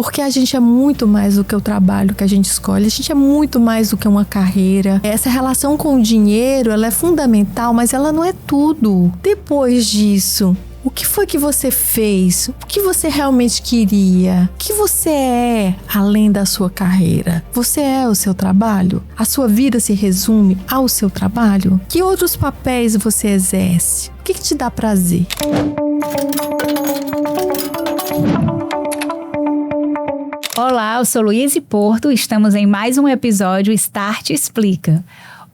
Porque a gente é muito mais do que o trabalho que a gente escolhe, a gente é muito mais do que uma carreira. Essa relação com o dinheiro, ela é fundamental, mas ela não é tudo. Depois disso, o que foi que você fez? O que você realmente queria? O que você é além da sua carreira? Você é o seu trabalho? A sua vida se resume ao seu trabalho? Que outros papéis você exerce? O que te dá prazer? Olá, eu sou Luíse Porto, estamos em mais um episódio Start Explica.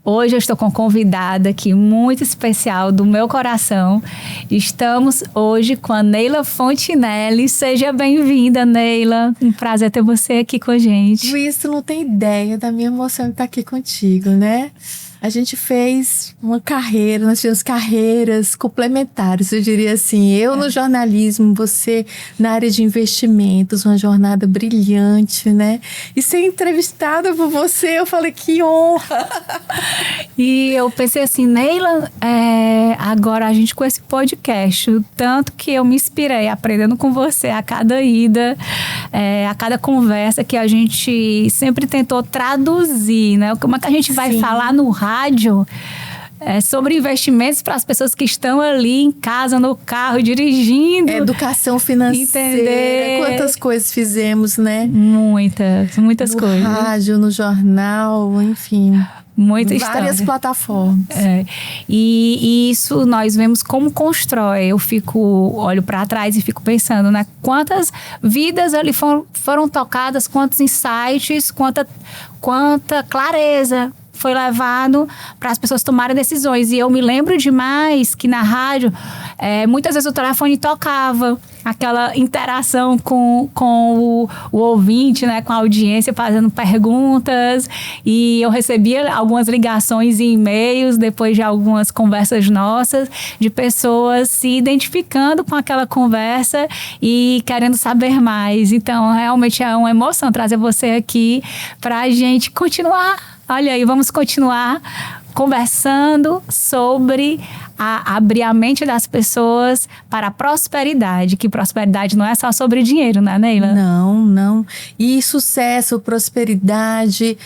Hoje eu estou com uma convidada aqui muito especial do meu coração. Estamos hoje com a Neila Fontinelli. Seja bem-vinda, Neila. Um prazer ter você aqui com a gente. Luiz, tu não tem ideia da minha emoção de estar aqui contigo, né? A gente fez uma carreira, nós fizemos carreiras complementares, eu diria assim, eu no jornalismo, você na área de investimentos, uma jornada brilhante, né? E ser entrevistada por você, eu falei, que honra! E eu pensei assim, Neila, agora a gente com esse podcast, o tanto que eu me inspirei aprendendo com você a cada ida, a cada conversa que a gente sempre tentou traduzir, né? Como é que a gente vai falar no rádio sobre investimentos para as pessoas que estão ali em casa, no carro, dirigindo. Educação financeira. Entender. Quantas coisas fizemos, né? Muitas coisas. No rádio, no jornal, enfim. Muitas várias plataformas. E isso nós vemos como constrói. Eu olho para trás e fico pensando, né? Quantas vidas ali foram tocadas, quantos insights, quanta clareza foi levado para as pessoas tomarem decisões. E eu me lembro demais que na rádio, muitas vezes o telefone tocava, aquela interação com o ouvinte, né, com a audiência, fazendo perguntas. E eu recebia algumas ligações e e-mails, depois de algumas conversas nossas, de pessoas se identificando com aquela conversa e querendo saber mais. Então, realmente é uma emoção trazer você aqui para a gente continuar. Olha aí, vamos continuar conversando sobre abrir a mente das pessoas para a prosperidade, que prosperidade não é só sobre dinheiro, né, Neila? Não. E sucesso, prosperidade,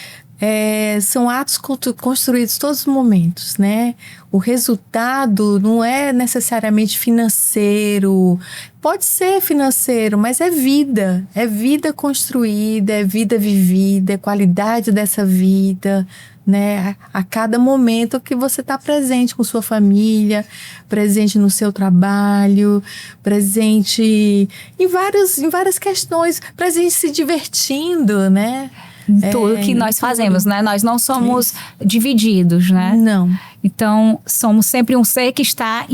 são atos construídos todos os momentos, né? O resultado não é necessariamente financeiro, pode ser financeiro, mas é vida construída, é vida vivida, é qualidade dessa vida, né? A cada momento que você está presente com sua família, presente no seu trabalho, presente em várias questões, presente se divertindo, né? Tudo que nós fazemos, né? Nós não somos divididos, né? Não. Então, somos sempre um ser que está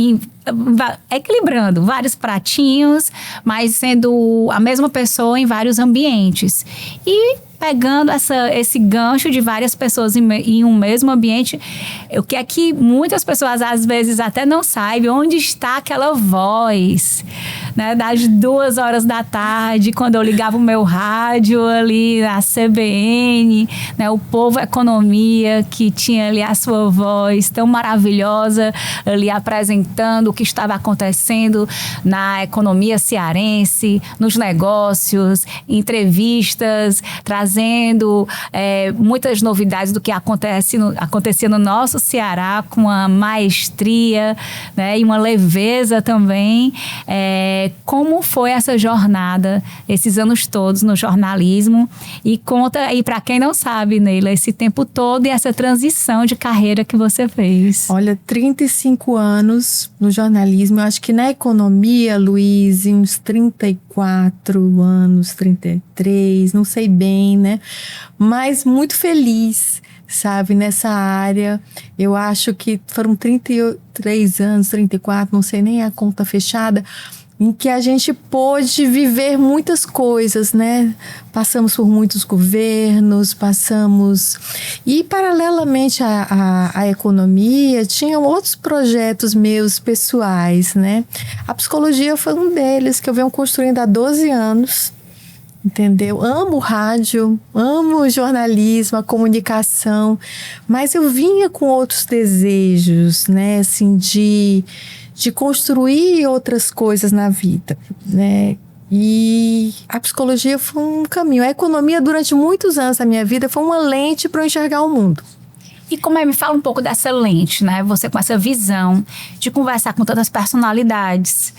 equilibrando vários pratinhos, mas sendo a mesma pessoa em vários ambientes. E pegando esse gancho de várias pessoas em um mesmo ambiente, o que é que muitas pessoas às vezes até não sabem, onde está aquela voz, né, das 2h da tarde, quando eu ligava o meu rádio ali na CBN, né, o Povo Economia, que tinha ali a sua voz tão maravilhosa ali apresentando o que estava acontecendo na economia cearense, nos negócios, entrevistas, trazendo muitas novidades do que acontecia no nosso Ceará, com uma maestria, né, e uma leveza também. Como foi essa jornada, esses anos todos no jornalismo? E conta aí, para quem não sabe, Neila, esse tempo todo e essa transição de carreira que você fez. Olha, 35 anos no jornalismo, eu acho que na economia, Luiz, uns 34 anos, 33, não sei bem, né? Mas muito feliz, sabe, nessa área. Eu acho que foram 33 anos, 34, não sei nem a conta fechada, em que a gente pôde viver muitas coisas, né? Passamos por muitos governos, E, paralelamente à economia, tinham outros projetos meus pessoais, né? A psicologia foi um deles, que eu venho construindo há 12 anos, entendeu? Amo o rádio, amo o jornalismo, a comunicação, mas eu vinha com outros desejos, né? Assim, de construir outras coisas na vida, né? E a psicologia foi um caminho. A economia, durante muitos anos da minha vida, foi uma lente para eu enxergar o mundo. E como me fala um pouco dessa lente, né? Você com essa visão de conversar com tantas personalidades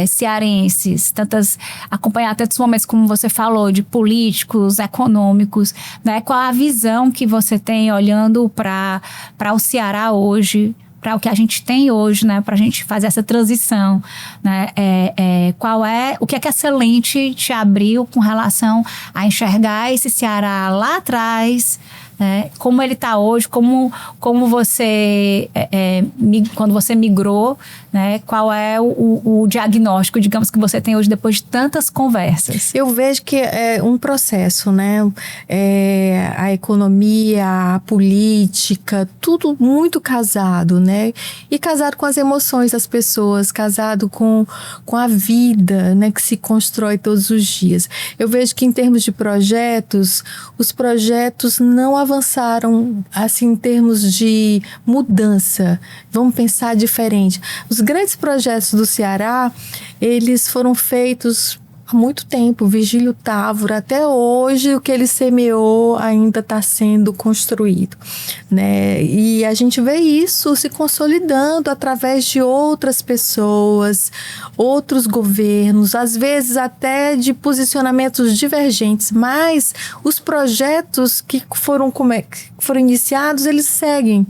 cearenses, acompanhar tantos momentos, como você falou, de políticos, econômicos, né? Qual a visão que você tem olhando para o Ceará hoje, para o que a gente tem hoje, né? Para a gente fazer essa transição, né? O que é que essa lente te abriu com relação a enxergar esse Ceará lá atrás, né? Como ele está hoje, como você, quando você migrou, né? Qual é o diagnóstico, digamos, que você tem hoje depois de tantas conversas? Eu vejo que é um processo, né? A economia, a política, tudo muito casado, né? E casado com as emoções das pessoas, casado com a vida, né? Que se constrói todos os dias. Eu vejo que em termos de projetos, os projetos não avançaram, assim, em termos de mudança. Vamos pensar diferente. Os grandes projetos do Ceará, eles foram feitos há muito tempo. Virgílio Távora, até hoje, o que ele semeou ainda está sendo construído, né? E a gente vê isso se consolidando através de outras pessoas, outros governos, às vezes até de posicionamentos divergentes, mas os projetos que foram iniciados, eles seguem.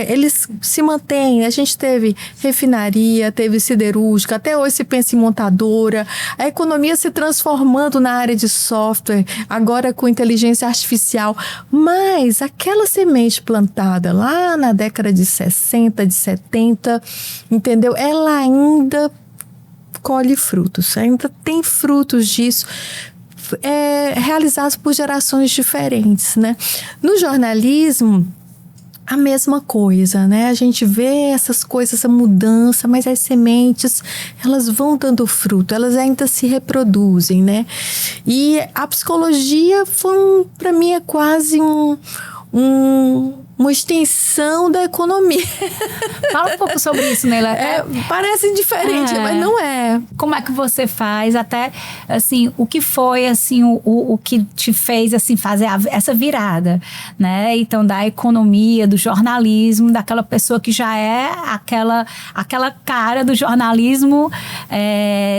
Eles se mantêm. A gente teve refinaria, teve siderúrgica, até hoje se pensa em montadora, a economia se transformando na área de software, agora com inteligência artificial, mas aquela semente plantada lá na década de 60, de 70, entendeu? Ela ainda colhe frutos, ainda tem frutos disso, realizados por gerações diferentes, né? No jornalismo, a mesma coisa, né? A gente vê essas coisas, essa mudança, mas as sementes, elas vão dando fruto, elas ainda se reproduzem, né? E a psicologia para mim, é quase uma extensão da economia. Fala um pouco sobre isso, Neila. Parece diferente, mas não é. Como é que você faz, até, assim, o que foi, assim, o que te fez, assim, fazer essa virada, né? Então, da economia, do jornalismo, daquela pessoa que já é aquela cara do jornalismo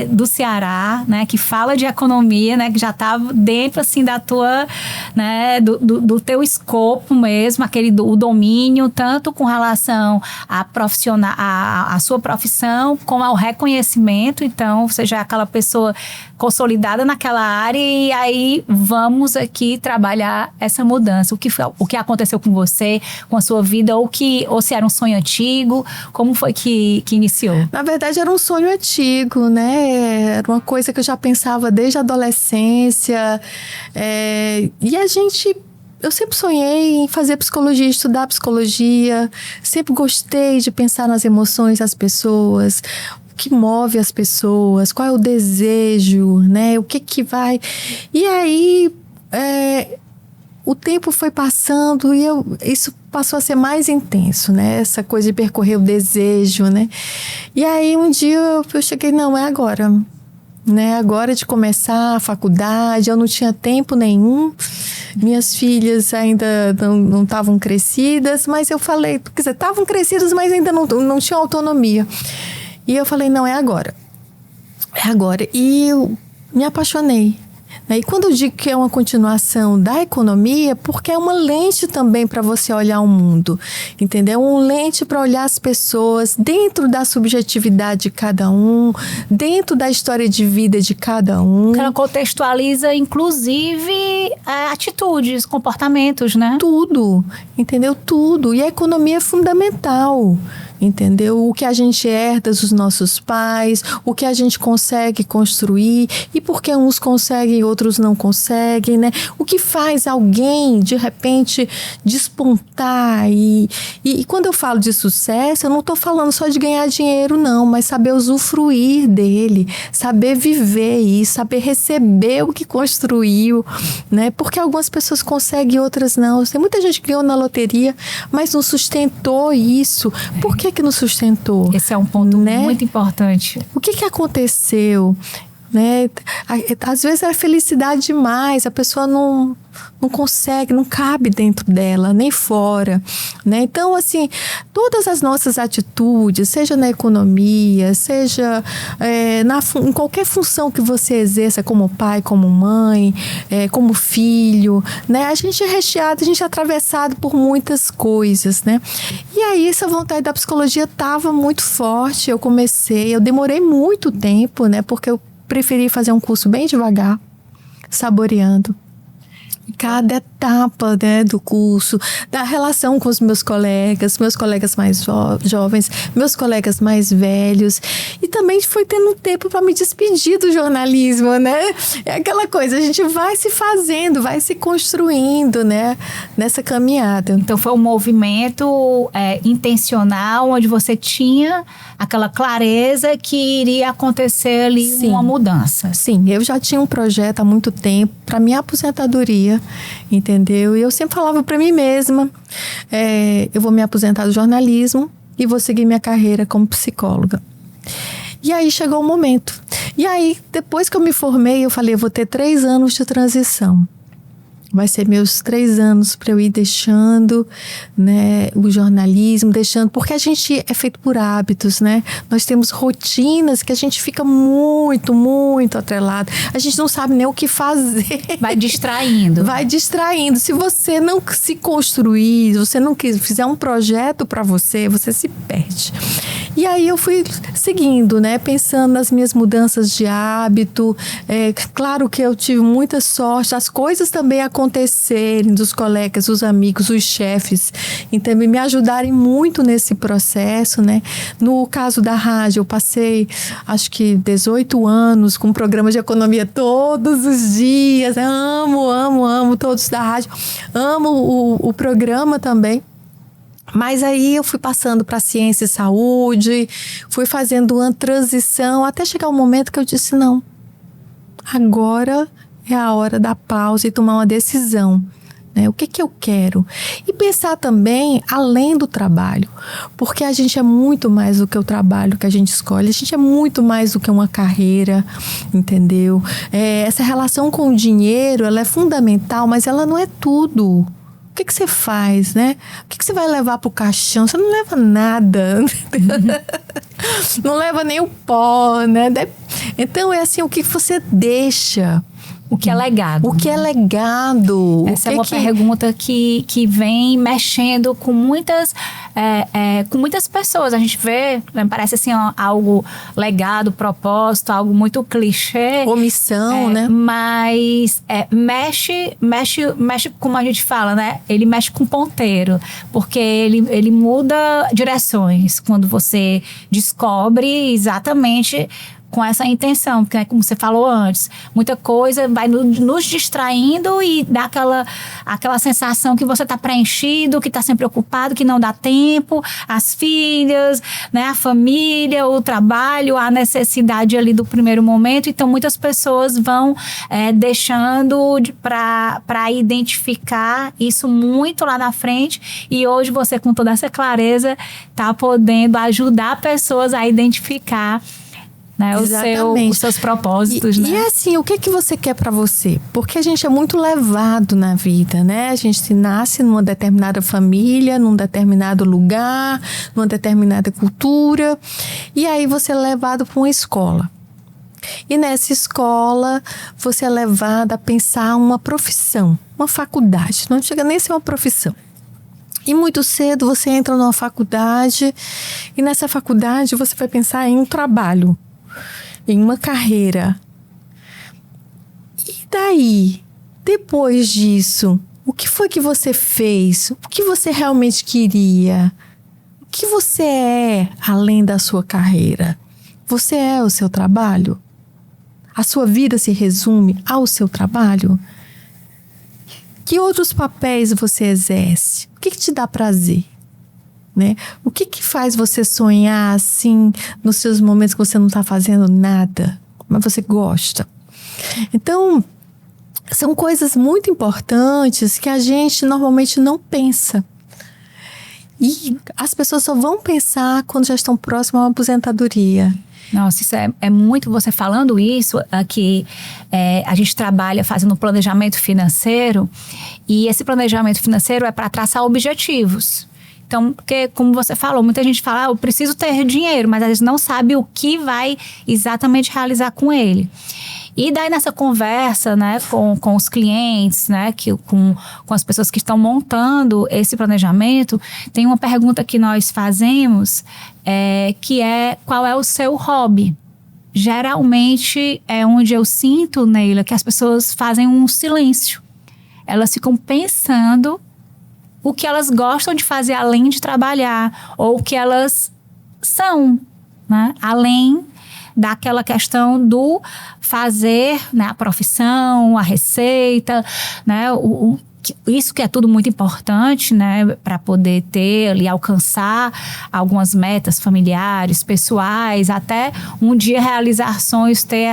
do Ceará, né? Que fala de economia, né? Que já tá dentro, assim, da tua, né? Do teu escopo mesmo, o domínio, tanto com relação à sua profissão, como ao reconhecimento. Então, você já é aquela pessoa consolidada naquela área, e aí vamos aqui trabalhar essa mudança. O que aconteceu com você, com a sua vida, ou se era um sonho antigo, como foi que iniciou? Na verdade, era um sonho antigo, né? Era uma coisa que eu já pensava desde a adolescência. Eu sempre sonhei em fazer psicologia, estudar psicologia. Sempre gostei de pensar nas emoções das pessoas, o que move as pessoas, qual é o desejo, né? O que vai... E aí, o tempo foi passando e isso passou a ser mais intenso, né? Essa coisa de percorrer o desejo, né? E aí, um dia eu cheguei, não, é agora. Né? Agora de começar a faculdade, eu não tinha tempo nenhum. Minhas filhas ainda não estavam crescidas, mas eu falei, quer dizer, estavam crescidas, mas ainda não tinham autonomia. E eu falei, não, é agora. É agora. E eu me apaixonei. E quando eu digo que é uma continuação da economia, porque é uma lente também para você olhar o mundo, entendeu? Uma lente para olhar as pessoas dentro da subjetividade de cada um, dentro da história de vida de cada um. Que ela contextualiza, inclusive, atitudes, comportamentos, né? Tudo, entendeu? Tudo. E a economia é fundamental. Entendeu? O que a gente herda dos nossos pais, o que a gente consegue construir, e por que uns conseguem e outros não conseguem, né? O que faz alguém, de repente, despontar. E quando eu falo de sucesso, eu não estou falando só de ganhar dinheiro, não, mas saber usufruir dele, saber viver isso, saber receber o que construiu, né? Porque algumas pessoas conseguem e outras não. Tem muita gente que ganhou na loteria, mas não sustentou isso. Por que que que nos sustentou? Esse é um ponto muito importante. O que que aconteceu? Né? Às vezes é felicidade demais, a pessoa não consegue, não cabe dentro dela, nem fora, né? Então, assim, todas as nossas atitudes, seja na economia, seja em qualquer função que você exerça como pai, como mãe, como filho, né? A gente é recheado, a gente é atravessado por muitas coisas, né? E aí, essa vontade da psicologia estava muito forte, eu demorei muito tempo, né? Porque eu preferi fazer um curso bem devagar, saboreando cada etapa, né, do curso, da relação com os meus colegas mais jovens, meus colegas mais velhos, e também foi tendo um tempo para me despedir do jornalismo, né? É aquela coisa, a gente vai se fazendo, vai se construindo, né, nessa caminhada. Então foi um movimento intencional, onde você tinha aquela clareza que iria acontecer ali uma mudança. Sim, eu já tinha um projeto há muito tempo para minha aposentadoria, entendeu? E eu sempre falava para mim mesma, eu vou me aposentar do jornalismo e vou seguir minha carreira como psicóloga. E aí chegou o momento. E aí, depois que eu me formei, eu falei, eu vou ter 3 anos de transição. Vai ser meus 3 anos para eu ir deixando, né, o jornalismo, porque a gente é feito por hábitos, né? Nós temos rotinas que a gente fica muito, muito atrelado. A gente não sabe nem o que fazer. Vai distraindo. Vai distraindo. Se você não se construir, se você não fizer um projeto para você, você se perde. E aí eu fui seguindo, né? Pensando nas minhas mudanças de hábito. Claro que eu tive muita sorte. As coisas também acontecerem dos colegas, os amigos, os chefes, então me ajudarem muito nesse processo, né? No caso da rádio, eu passei acho que 18 anos com um programa de economia todos os dias. Amo todos da rádio. Amo o programa também. Mas aí eu fui passando para ciência e saúde, fui fazendo uma transição até chegar um momento que eu disse, não, agora é a hora da pausa e tomar uma decisão, né? O que eu quero? E pensar também além do trabalho, porque a gente é muito mais do que o trabalho que a gente escolhe, a gente é muito mais do que uma carreira, entendeu? Essa relação com o dinheiro, ela é fundamental, mas ela não é tudo. O que você faz, né? O que você vai levar pro caixão? Você não leva nada. Não leva nem o pó, né? Então, é assim, o que você deixa? O que é legado. O que é legado? Essa é uma pergunta que vem mexendo com muitas pessoas. A gente vê, parece assim, algo legado, propósito, algo muito clichê. Omissão, né? Mas mexe, como a gente fala, né? Ele mexe com ponteiro, porque ele muda direções quando você descobre exatamente com essa intenção, porque, como você falou antes, muita coisa vai nos distraindo e dá aquela sensação que você está preenchido, que está sempre ocupado, que não dá tempo, as filhas, né, a família, o trabalho, a necessidade ali do primeiro momento. Então, muitas pessoas vão deixando para identificar isso muito lá na frente, e hoje você, com toda essa clareza, está podendo ajudar pessoas a identificar, né, os seus propósitos, né? E assim, o que você quer para você? Porque a gente é muito levado na vida, né? A gente nasce numa determinada família, num determinado lugar, numa determinada cultura, e aí você é levado para uma escola. E nessa escola, você é levado a pensar uma profissão, uma faculdade. Não chega nem a ser uma profissão. E muito cedo você entra numa faculdade, e nessa faculdade você vai pensar em um trabalho, em uma carreira. E daí, depois disso, o que foi que você fez? O que você realmente queria? O que você é além da sua carreira? Você é o seu trabalho? A sua vida se resume ao seu trabalho? Que outros papéis você exerce? O que te dá prazer? Né? O que faz você sonhar assim nos seus momentos que você não está fazendo nada, mas você gosta? Então, são coisas muito importantes que a gente normalmente não pensa. E as pessoas só vão pensar quando já estão próximas a uma aposentadoria. Nossa, isso é muito, você falando isso, aqui a gente trabalha fazendo planejamento financeiro, e esse planejamento financeiro é para traçar objetivos. Então, porque, como você falou, muita gente fala, eu preciso ter dinheiro, mas às vezes não sabe o que vai exatamente realizar com ele. E daí nessa conversa, né, com os clientes, né, com as pessoas que estão montando esse planejamento, tem uma pergunta que nós fazemos, que é: qual é o seu hobby? Geralmente é onde eu sinto, Neila, que as pessoas fazem um silêncio. Elas ficam pensando o que elas gostam de fazer além de trabalhar, ou o que elas são, né, além daquela questão do fazer, né, a profissão, a receita, né, isso que é tudo muito importante, né, para poder ter ali, alcançar algumas metas familiares, pessoais, até um dia realizar sonhos, ter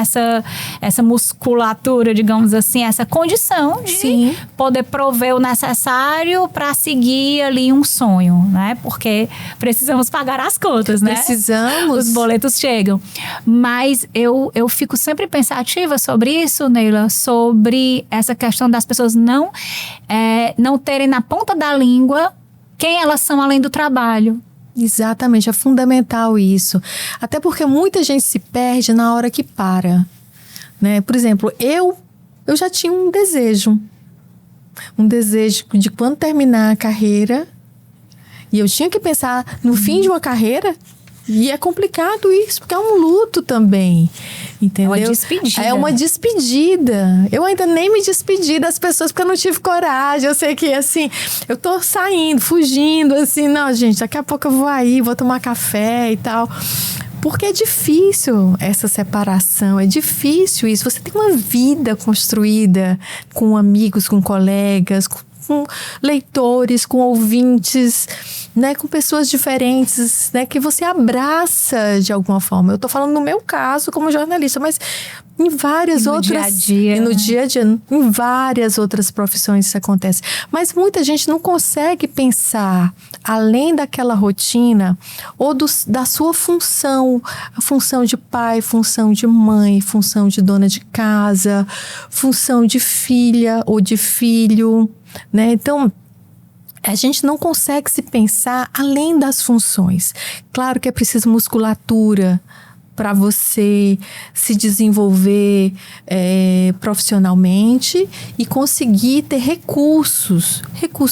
essa musculatura, digamos assim, essa condição de Sim. poder prover o necessário para seguir ali um sonho, né, porque precisamos pagar as contas, né? Precisamos. Os boletos chegam. Mas eu fico sempre pensativa sobre isso, Neila, sobre essa questão das pessoas não terem na ponta da língua quem elas são além do trabalho. Exatamente, é fundamental isso. Até porque muita gente se perde na hora que para, né? Por exemplo, eu já tinha um desejo de quando terminar a carreira, e eu tinha que pensar no fim de uma carreira. E é complicado isso, porque é um luto também, entendeu? É uma despedida. É uma despedida. Eu ainda nem me despedi das pessoas porque eu não tive coragem. Eu sei que, assim, eu tô saindo, fugindo, assim. Não, gente, daqui a pouco eu vou aí, vou tomar café e tal. Porque é difícil essa separação, é difícil isso. Você tem uma vida construída com amigos, com colegas, com leitores, com ouvintes, né, com pessoas diferentes, né, que você abraça de alguma forma. Eu tô falando no meu caso como jornalista, mas em várias outras... Dia a dia, e no dia a dia, em várias outras profissões isso acontece. Mas muita gente não consegue pensar além daquela rotina ou da sua função, a função de pai, função de mãe, função de dona de casa, função de filha ou de filho, né? Então, a gente não consegue se pensar além das funções. Claro que é preciso musculatura para você se desenvolver profissionalmente e conseguir ter recursos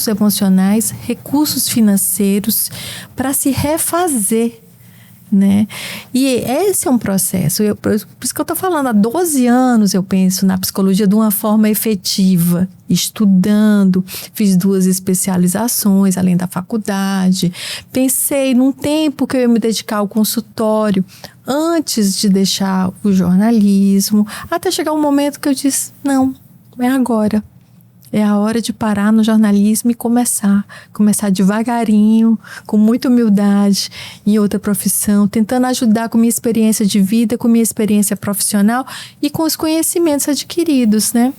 emocionais, recursos financeiros para se refazer, né? E esse é um processo. Por isso que eu estou falando, há 12 anos eu penso na psicologia de uma forma efetiva, estudando, fiz 2 especializações além da faculdade, pensei num tempo que eu ia me dedicar ao consultório antes de deixar o jornalismo, até chegar um momento que eu disse, não, é agora. É a hora de parar no jornalismo e começar devagarinho, com muita humildade, em outra profissão, tentando ajudar com minha experiência de vida, com minha experiência profissional e com os conhecimentos adquiridos, né?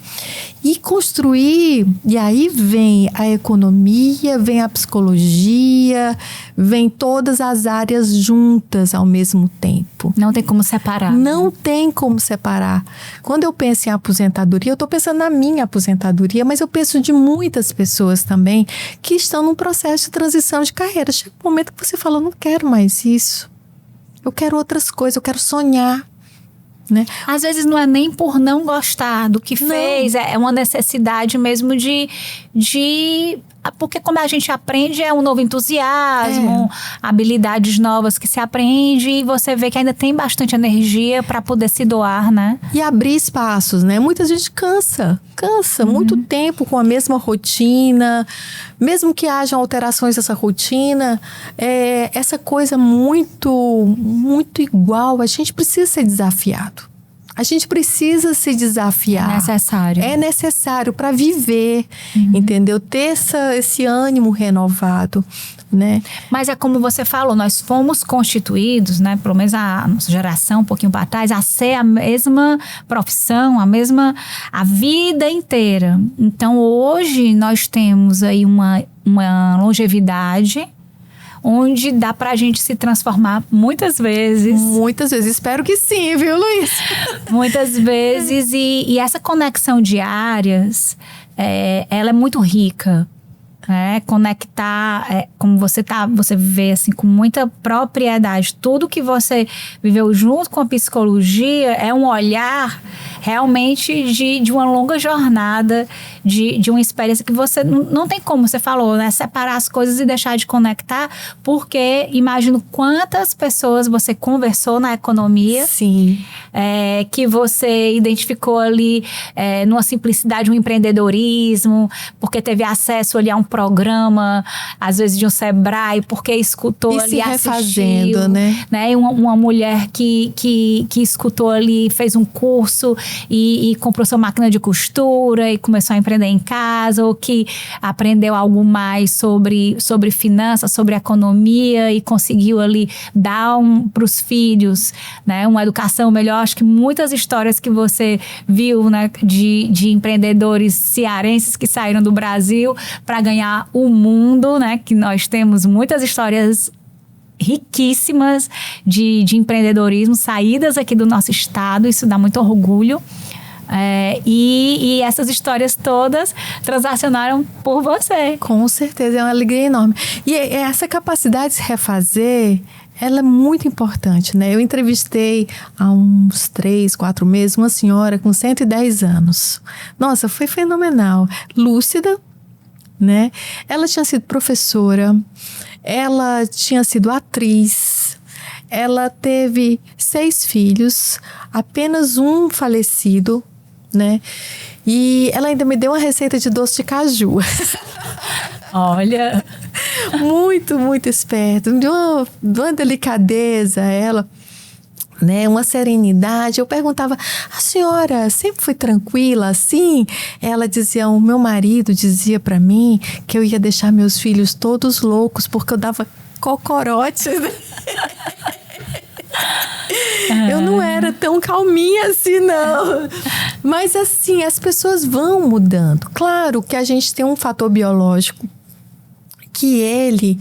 E construir, e aí vem a economia, vem a psicologia, vem todas as áreas juntas ao mesmo tempo. Não tem como separar. Não tem como separar. Quando eu penso em aposentadoria, eu estou pensando na minha aposentadoria, mas eu penso de muitas pessoas também que estão num processo de transição de carreira. Chega um momento que você fala, eu não quero mais isso. Eu quero outras coisas, eu quero sonhar. Né? Às vezes não é nem por não gostar do que fez, é uma necessidade mesmo de porque como a gente aprende é um novo entusiasmo, habilidades novas que se aprende e você vê que ainda tem bastante energia para poder se doar, né? E abrir espaços, né? Muita gente cansa muito tempo com a mesma rotina, mesmo que hajam alterações dessa rotina, essa coisa muito igual, a gente precisa ser desafiado. A gente precisa se desafiar. É necessário para viver, entendeu? Ter esse ânimo renovado, né? Mas é como você falou, nós fomos constituídos, né? Pelo menos a nossa geração, um pouquinho para trás, a ser a mesma profissão, a vida inteira. Então, hoje, nós temos aí uma longevidade, onde dá pra gente se transformar muitas vezes. Muitas vezes. Espero que sim, viu, Luiz? Muitas vezes. E essa conexão de áreas, ela é muito rica. Conectar, como você vê assim com muita propriedade, tudo que você viveu junto com a psicologia é um olhar realmente de uma longa jornada, de uma experiência que você não tem como, você falou, né, separar as coisas e deixar de conectar, porque imagino quantas pessoas você conversou na economia. Sim. Que você identificou ali numa simplicidade, um empreendedorismo, porque teve acesso ali a um programa, às vezes de um Sebrae, porque escutou e ali, se refazendo, assistiu, né? E uma mulher que escutou ali, fez um curso e comprou sua máquina de costura e começou a empreender em casa, ou que aprendeu algo mais sobre finanças, sobre economia e conseguiu ali dar para os filhos, né, uma educação melhor. Acho que muitas histórias que você viu, né, de empreendedores cearenses que saíram do Brasil para ganhar o mundo, né, que nós temos muitas histórias riquíssimas de empreendedorismo, saídas aqui do nosso estado, isso dá muito orgulho. E essas histórias todas transacionaram por você. Com certeza, é uma alegria enorme. E essa capacidade de se refazer, ela é muito importante, né? Eu entrevistei há uns 3, 4 meses uma senhora com 110 anos. Nossa, foi fenomenal. Lúcida, né? Ela tinha sido professora, ela tinha sido atriz, ela teve 6 filhos, apenas um falecido, né? E ela ainda me deu uma receita de doce de caju. Olha, muito, muito esperta, de uma delicadeza ela, né, uma serenidade. Eu perguntava, a senhora sempre foi tranquila assim? Ela dizia, o meu marido dizia para mim que eu ia deixar meus filhos todos loucos porque eu dava cocorote. Eu não era tão calminha assim, não. Mas assim, as pessoas vão mudando. Claro que a gente tem um fator biológico que ele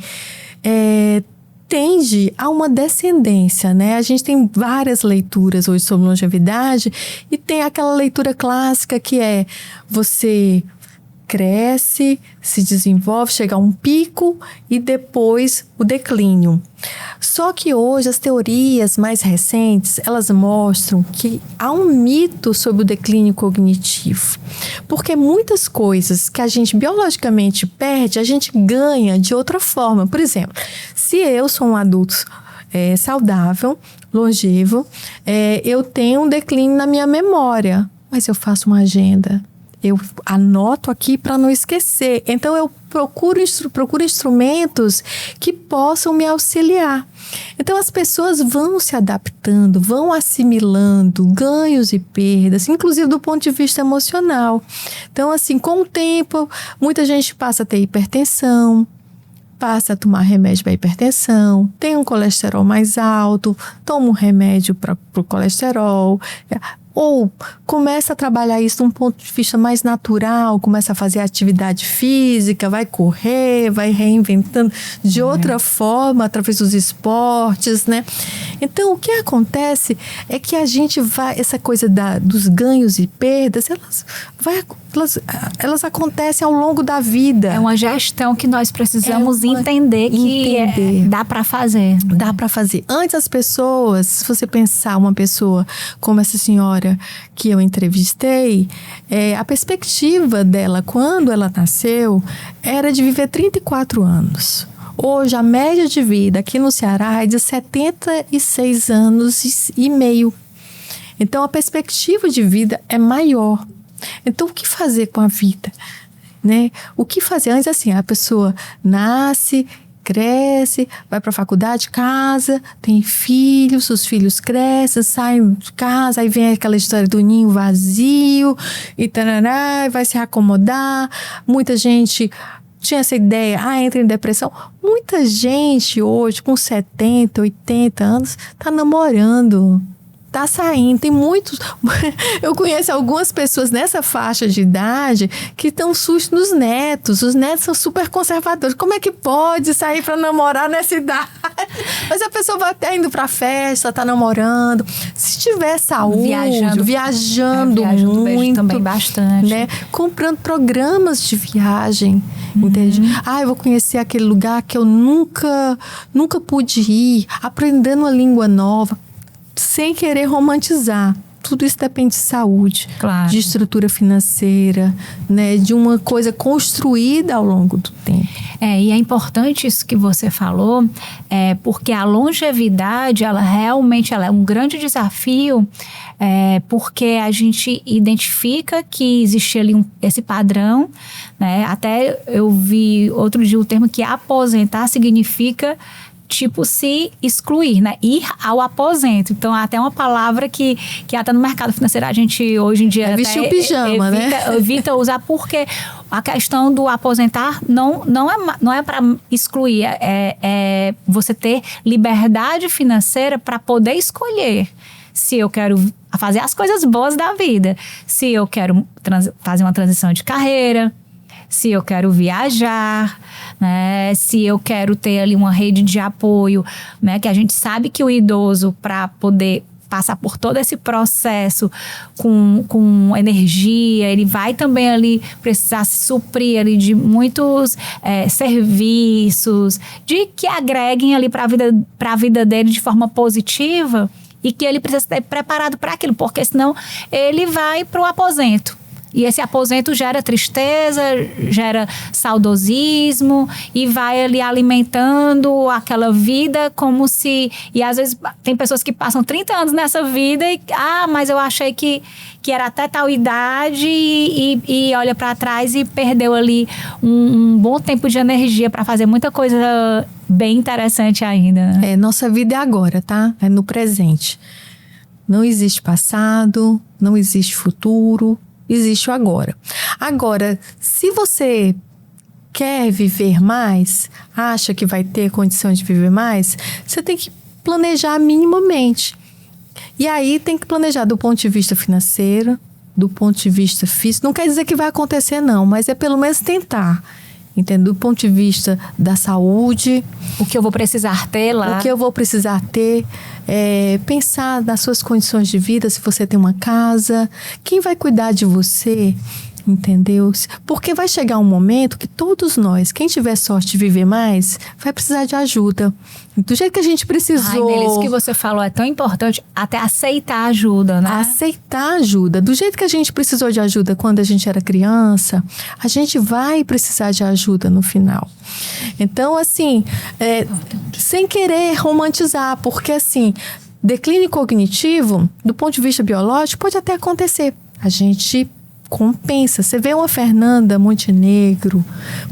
tende a uma descendência, né? A gente tem várias leituras hoje sobre longevidade e tem aquela leitura clássica que é você cresce, se desenvolve, chega a um pico e depois o declínio. Só que hoje as teorias mais recentes, elas mostram que há um mito sobre o declínio cognitivo. Porque muitas coisas que a gente biologicamente perde, a gente ganha de outra forma. Por exemplo, se eu sou um adulto saudável, longevo, eu tenho um declínio na minha memória, mas eu faço uma agenda. Eu anoto aqui para não esquecer. Então, eu procuro instrumentos que possam me auxiliar. Então, as pessoas vão se adaptando, vão assimilando ganhos e perdas, inclusive do ponto de vista emocional. Então, assim, com o tempo, muita gente passa a ter hipertensão, passa a tomar remédio para hipertensão, tem um colesterol mais alto, toma um remédio para o colesterol, ou começa a trabalhar isso de um ponto de vista mais natural, começa a fazer atividade física, vai correr, vai reinventando de outra forma, através dos esportes, né? Então, o que acontece é que a gente vai, essa coisa dos ganhos e perdas, elas acontecem ao longo da vida. É uma gestão que nós precisamos entender que dá para fazer. Dá para fazer. Antes as pessoas, se você pensar uma pessoa como essa senhora que eu entrevistei, a perspectiva dela quando ela nasceu era de viver 34 anos. Hoje a média de vida aqui no Ceará é de 76 anos e meio. Então a perspectiva de vida é maior. Então o que fazer com a vida, né? O que fazer? Antes assim, a pessoa nasce, cresce, vai para a faculdade, casa, tem filhos, os filhos crescem, saem de casa, aí vem aquela história do ninho vazio e tarará, vai se acomodar. Muita gente tinha essa ideia, entra em depressão. Muita gente hoje com 70, 80 anos tá namorando, tá saindo. Tem muitos... Eu conheço algumas pessoas nessa faixa de idade que estão susto nos netos. Os netos são super conservadores. Como é que pode sair para namorar nessa idade? Mas a pessoa vai até indo pra festa, tá namorando. Se tiver saúde, viajando muito. Também bastante. Né? Comprando programas de viagem, entende? Eu vou conhecer aquele lugar que eu nunca pude ir. Aprendendo uma língua nova. Sem querer romantizar. Tudo isso depende de saúde, claro, de estrutura financeira, né, de uma coisa construída ao longo do tempo. E é importante isso que você falou, porque a longevidade, ela realmente é um grande desafio, porque a gente identifica que existe ali esse padrão, né? Até eu vi outro dia o termo que aposentar significa tipo se excluir, né? Ir ao aposento. Então, até uma palavra que até no mercado financeiro a gente hoje em dia vestir o pijama, evita usar, porque a questão do aposentar não é para excluir, é você ter liberdade financeira para poder escolher se eu quero fazer as coisas boas da vida, se eu quero fazer uma transição de carreira, se eu quero viajar, né? Se eu quero ter ali uma rede de apoio, né? Que a gente sabe que o idoso, para poder passar por todo esse processo com energia, ele vai também ali precisar se suprir ali de muitos serviços, de que agreguem ali para a vida dele de forma positiva, e que ele precisa estar preparado para aquilo, porque senão ele vai para o aposento. E esse aposento gera tristeza, gera saudosismo e vai ali alimentando aquela vida como se... E às vezes tem pessoas que passam 30 anos nessa vida e... mas eu achei que era até tal idade e olha para trás e perdeu ali um bom tempo de energia para fazer muita coisa bem interessante ainda. Nossa vida é agora, tá? É no presente. Não existe passado, não existe futuro. Existe o agora. Agora, se você quer viver mais, acha que vai ter condição de viver mais, você tem que planejar minimamente. E aí tem que planejar do ponto de vista financeiro, do ponto de vista físico. Não quer dizer que vai acontecer, não, mas é pelo menos tentar. Entende? Do ponto de vista da saúde. O que eu vou precisar ter lá. O que eu vou precisar ter. Pensar nas suas condições de vida, se você tem uma casa. Quem vai cuidar de você? Entendeu? Porque vai chegar um momento que todos nós, quem tiver sorte de viver mais, vai precisar de ajuda. Do jeito que a gente precisou... Isso que você falou é tão importante, até aceitar ajuda, né? Aceitar ajuda. Do jeito que a gente precisou de ajuda quando a gente era criança, a gente vai precisar de ajuda no final. Então, assim, sem querer romantizar, porque, assim, declínio cognitivo, do ponto de vista biológico, pode até acontecer. A gente compensa. Você vê uma Fernanda Montenegro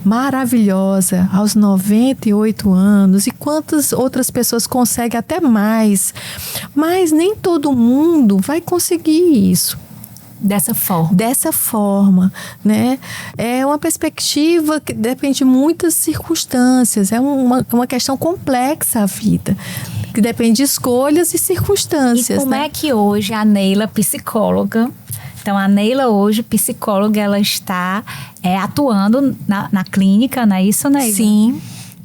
maravilhosa aos 98 anos e quantas outras pessoas conseguem até mais, mas nem todo mundo vai conseguir isso. Dessa forma, né? É uma perspectiva que depende de muitas circunstâncias. É uma questão complexa a vida, que depende de escolhas e circunstâncias. E como é que hoje a Neila, psicóloga... Então, a Neila hoje, psicóloga, ela está atuando na clínica, não é isso, Neila? Sim.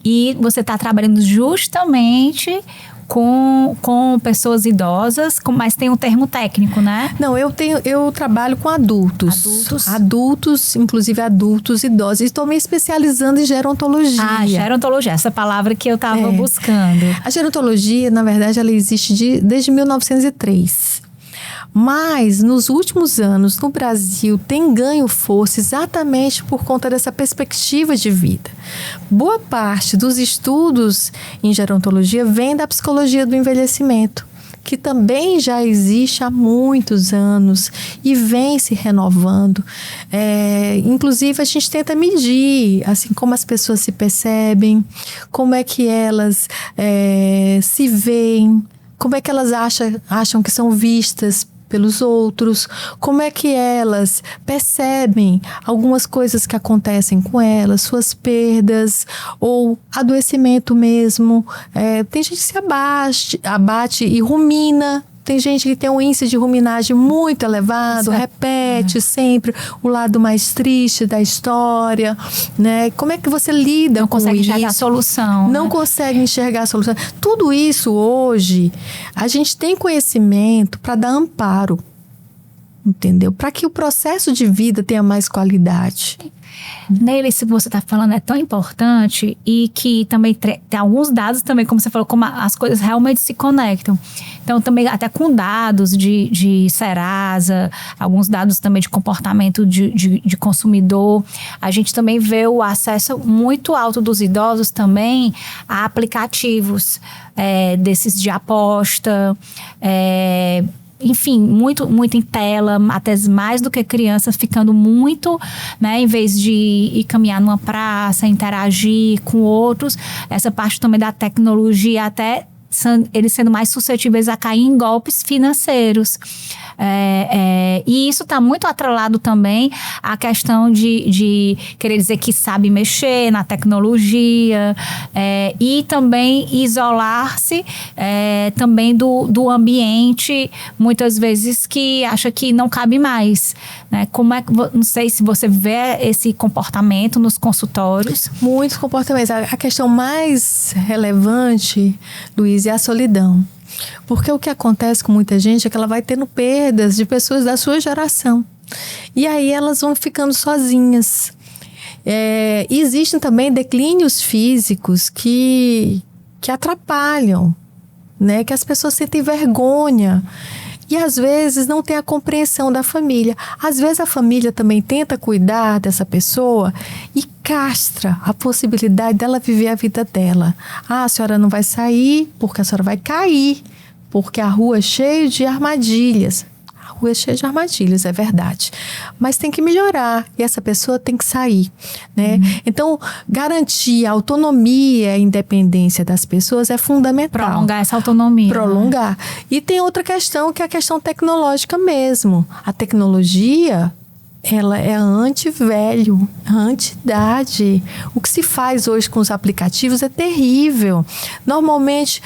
E você está trabalhando justamente com pessoas idosas, mas tem um termo técnico, né? Não, eu trabalho com adultos. Adultos, inclusive adultos idosos. E estou me especializando em gerontologia. Gerontologia, essa palavra que eu estava buscando. A gerontologia, na verdade, ela existe desde 1903. Mas, nos últimos anos, no Brasil, tem ganho força exatamente por conta dessa perspectiva de vida. Boa parte dos estudos em gerontologia vem da psicologia do envelhecimento, que também já existe há muitos anos e vem se renovando. Inclusive, a gente tenta medir, assim, como as pessoas se percebem, como é que elas se veem, como é que elas acham que são vistas pelos outros, como é que elas percebem algumas coisas que acontecem com elas, suas perdas ou adoecimento mesmo. Tem gente que se abate e rumina Tem gente que tem um índice de ruminagem muito elevado, repete sempre o lado mais triste da história, né? Como é que você lida não com isso? Não consegue enxergar a solução. Não consegue enxergar a solução. Tudo isso hoje, a gente tem conhecimento para dar amparo, entendeu? Para que o processo de vida tenha mais qualidade. Nele, isso que você está falando é tão importante e que também tem alguns dados também, como você falou, como as coisas realmente se conectam. Então, também até com dados de Serasa, alguns dados também de comportamento de consumidor, a gente também vê o acesso muito alto dos idosos também a aplicativos desses de aposta, enfim, muito em tela, até mais do que crianças, ficando muito, né, em vez de ir caminhar numa praça, interagir com outros, essa parte também da tecnologia, até eles sendo mais suscetíveis a cair em golpes financeiros. E isso está muito atrelado também à questão de querer dizer que sabe mexer na tecnologia, e também isolar-se também do ambiente, muitas vezes que acha que não cabe mais, né? Não sei se você vê esse comportamento nos consultórios. Muitos comportamentos. A questão mais relevante, Luiz, é a solidão. Porque o que acontece com muita gente é que ela vai tendo perdas de pessoas da sua geração. E aí elas vão ficando sozinhas. E existem também declínios físicos que atrapalham, né? Que as pessoas sentem vergonha. E às vezes não tem a compreensão da família. Às vezes a família também tenta cuidar dessa pessoa e castra a possibilidade dela viver a vida dela. A senhora não vai sair porque a senhora vai cair, porque a rua é cheia de armadilhas. A rua é cheia de armadilhas, é verdade. Mas tem que melhorar e essa pessoa tem que sair, né? Então, garantir a autonomia e a independência das pessoas é fundamental. Prolongar essa autonomia. Prolongar. E tem outra questão, que é a questão tecnológica mesmo. A tecnologia, ela é anti-velho, anti-idade. O que se faz hoje com os aplicativos é terrível. Normalmente,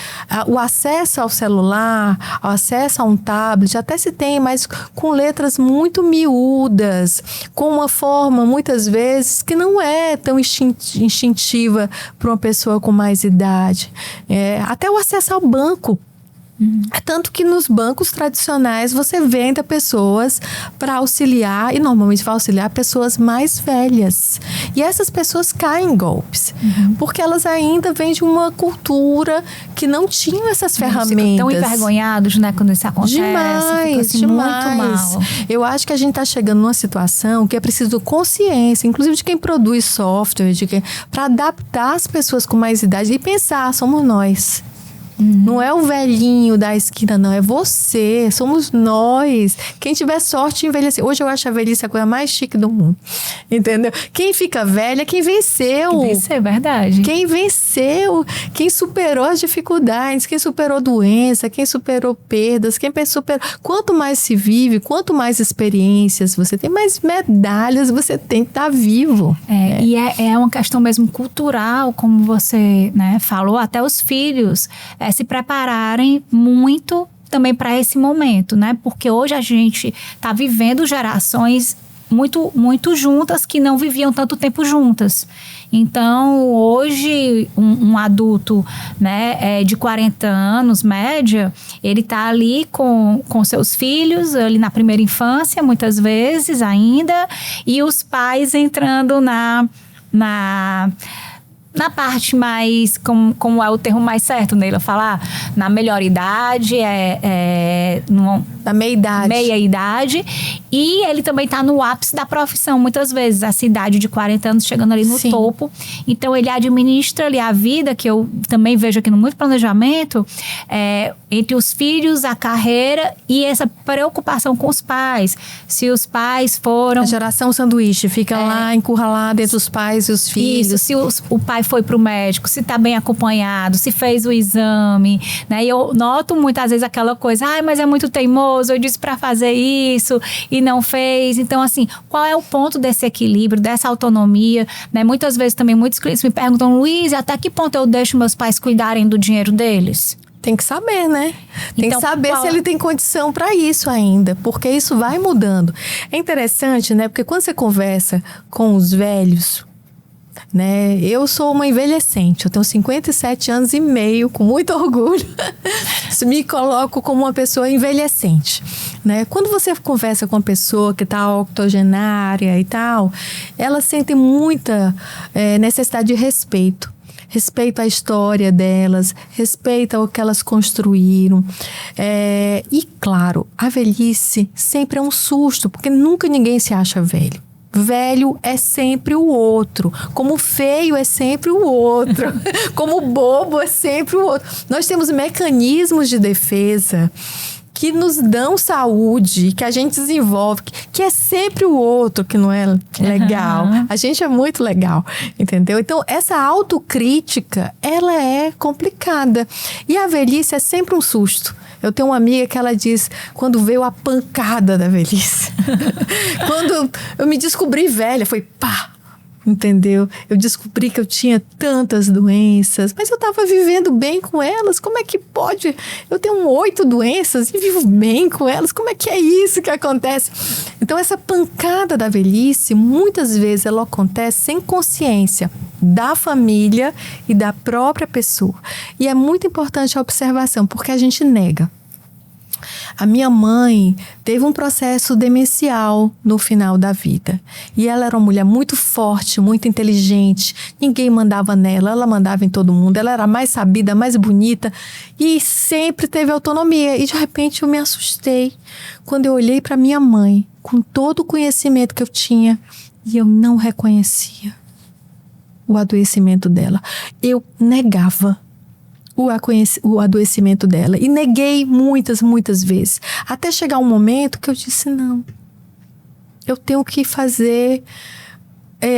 o acesso ao celular, o acesso a um tablet, até se tem, mas com letras muito miúdas, com uma forma, muitas vezes, que não é tão instintiva para uma pessoa com mais idade. Até o acesso ao banco. Tanto que nos bancos tradicionais você vê ainda pessoas para auxiliar, e normalmente vai auxiliar pessoas mais velhas. E essas pessoas caem em golpes, porque elas ainda vêm de uma cultura que não tinham essas ferramentas. Ficam tão envergonhados, né, quando isso acontece. Demais. Muito mal. Eu acho que a gente está chegando numa situação que é preciso consciência, inclusive de quem produz software, para adaptar as pessoas com mais idade e pensar, somos nós. Não é o velhinho da esquina, não. É você. Somos nós. Quem tiver sorte de envelhecer. Hoje eu acho a velhice a coisa mais chique do mundo. Entendeu? Quem fica velha é quem venceu. Quem venceu, verdade. Quem venceu. Quem superou as dificuldades. Quem superou doença. Quem superou perdas. Quem superou... Quanto mais se vive, quanto mais experiências você tem, mais medalhas você tem que estar vivo. E é uma questão mesmo cultural, como você, né, falou. Até os filhos... se prepararem muito também para esse momento, né? Porque hoje a gente está vivendo gerações muito, muito juntas que não viviam tanto tempo juntas. Então, hoje, um adulto, né, de 40 anos, média, ele está ali com seus filhos, ali na primeira infância, muitas vezes ainda, e os pais entrando na parte mais, como é o termo mais certo, Neila, falar, na melhor idade, na meia-idade, e ele também está no ápice da profissão, muitas vezes, essa idade de 40 anos chegando ali no Sim. topo. Então, ele administra ali a vida, que eu também vejo aqui no Muito Planejamento, entre os filhos, a carreira e essa preocupação com os pais. Se os pais foram... A geração sanduíche, fica lá encurralada entre os pais e os filhos. Isso, se o pai foi para o médico, se está bem acompanhado, se fez o exame, né? E eu noto muitas vezes aquela coisa, mas é muito teimoso, eu disse para fazer isso e não fez. Então, assim, qual é o ponto desse equilíbrio, dessa autonomia, né? Muitas vezes também muitos clientes me perguntam, Luiz, até que ponto eu deixo meus pais cuidarem do dinheiro deles? Tem que saber, né? Tem Então, que saber se ele tem condição para isso ainda, porque isso vai mudando. É interessante, né? Porque quando você conversa com os velhos, né? Eu sou uma envelhecente, eu tenho 57 anos e meio, com muito orgulho. Me coloco como uma pessoa envelhecente, né? Quando você conversa com uma pessoa que está octogenária e tal, ela sente muita necessidade de respeito. Respeito à história delas, respeito ao que elas construíram. E, claro, a velhice sempre é um susto, porque nunca ninguém se acha velho. Velho é sempre o outro, como feio é sempre o outro, como bobo é sempre o outro. Nós temos mecanismos de defesa que nos dão saúde, que a gente desenvolve, que é sempre o outro que não é legal. A gente é muito legal, entendeu? Então, essa autocrítica, ela é complicada. E a velhice é sempre um susto. Eu tenho uma amiga que ela diz, quando veio a pancada da velhice. Quando eu me descobri velha, foi pá! Entendeu? Eu descobri que eu tinha tantas doenças, mas eu estava vivendo bem com elas. Como é que pode? Eu tenho 8 doenças e vivo bem com elas. Como é que é isso que acontece? Então, essa pancada da velhice, muitas vezes ela acontece sem consciência da família e da própria pessoa. E é muito importante a observação, porque a gente nega. A minha mãe teve um processo demencial no final da vida. E ela era uma mulher muito forte, muito inteligente. Ninguém mandava nela, ela mandava em todo mundo. Ela era mais sabida, mais bonita e sempre teve autonomia. E de repente eu me assustei quando eu olhei para minha mãe, com todo o conhecimento que eu tinha, e eu não reconhecia o adoecimento dela. Eu negava o adoecimento dela. E neguei muitas vezes. Até chegar um momento que eu disse, não. Eu tenho que fazer,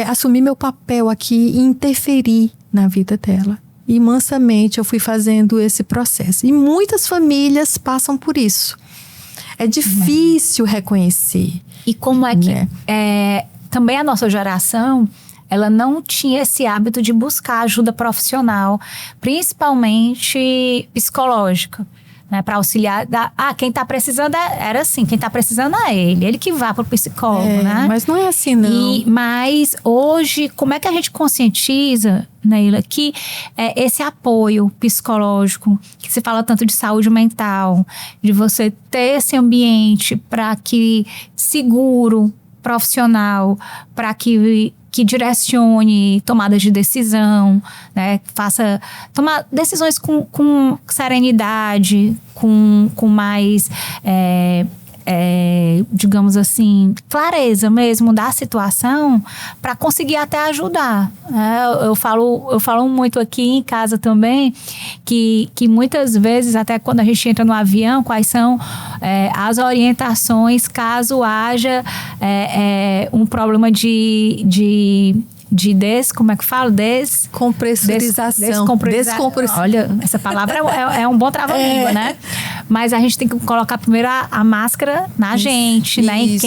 assumir meu papel aqui e interferir na vida dela. E mansamente eu fui fazendo esse processo. E muitas famílias passam por isso. É difícil reconhecer. E como é que... também a nossa geração... ela não tinha esse hábito de buscar ajuda profissional, principalmente psicológica, né? Para auxiliar. Quem está precisando era assim, quem está precisando é ele que vá para o psicólogo, né? Mas não é assim, não. Mas hoje, como é que a gente conscientiza, Neila, que esse apoio psicológico, que se fala tanto de saúde mental, de você ter esse ambiente para que seguro, profissional, para que direcione tomadas de decisão, né? Tomar decisões com serenidade, com mais, digamos assim, clareza mesmo da situação, para conseguir até ajudar. Eu falo muito aqui em casa também, que muitas vezes, até quando a gente entra no avião, quais são as orientações caso haja um problema como é que fala? Descompressurização. Olha, essa palavra é um bom trava-língua, né? Mas a gente tem que colocar primeiro a máscara na gente, né? Em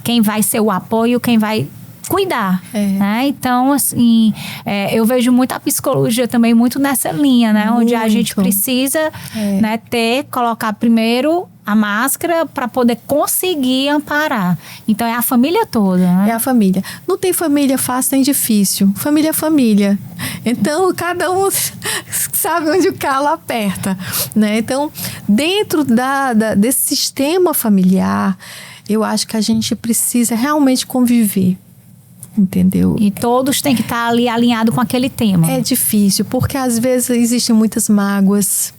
quem vai ser o apoio, quem vai cuidar, né? Então, assim, eu vejo muito a psicologia também muito nessa linha, né? Onde a gente precisa, né, colocar primeiro a máscara para poder conseguir amparar. Então, é a família toda, né? É a família. Não tem família fácil nem difícil. Família é família. Então, cada um sabe onde o calo aperta, né? Então, dentro desse sistema familiar, eu acho que a gente precisa realmente conviver. Entendeu? E todos têm que estar ali alinhados com aquele tema. É difícil, porque às vezes existem muitas mágoas,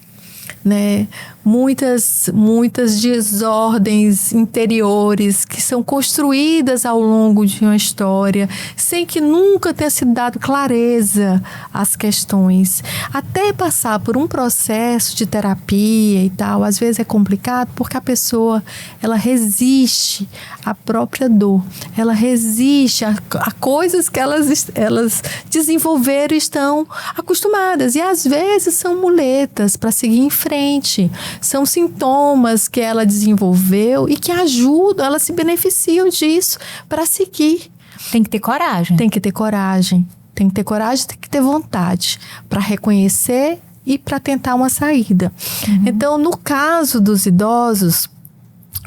né? Muitas desordens interiores que são construídas ao longo de uma história, sem que nunca tenha sido dado clareza às questões. Até passar por um processo de terapia e tal, às vezes é complicado, porque a pessoa, ela resiste à própria dor, ela resiste a coisas que elas desenvolveram e estão acostumadas, e às vezes são muletas para seguir em frente. São sintomas que ela desenvolveu e que ajudam, elas se beneficiam disso para seguir. Tem que ter coragem. Tem que ter coragem. Tem que ter coragem, tem que ter vontade para reconhecer e para tentar uma saída. Então, no caso dos idosos,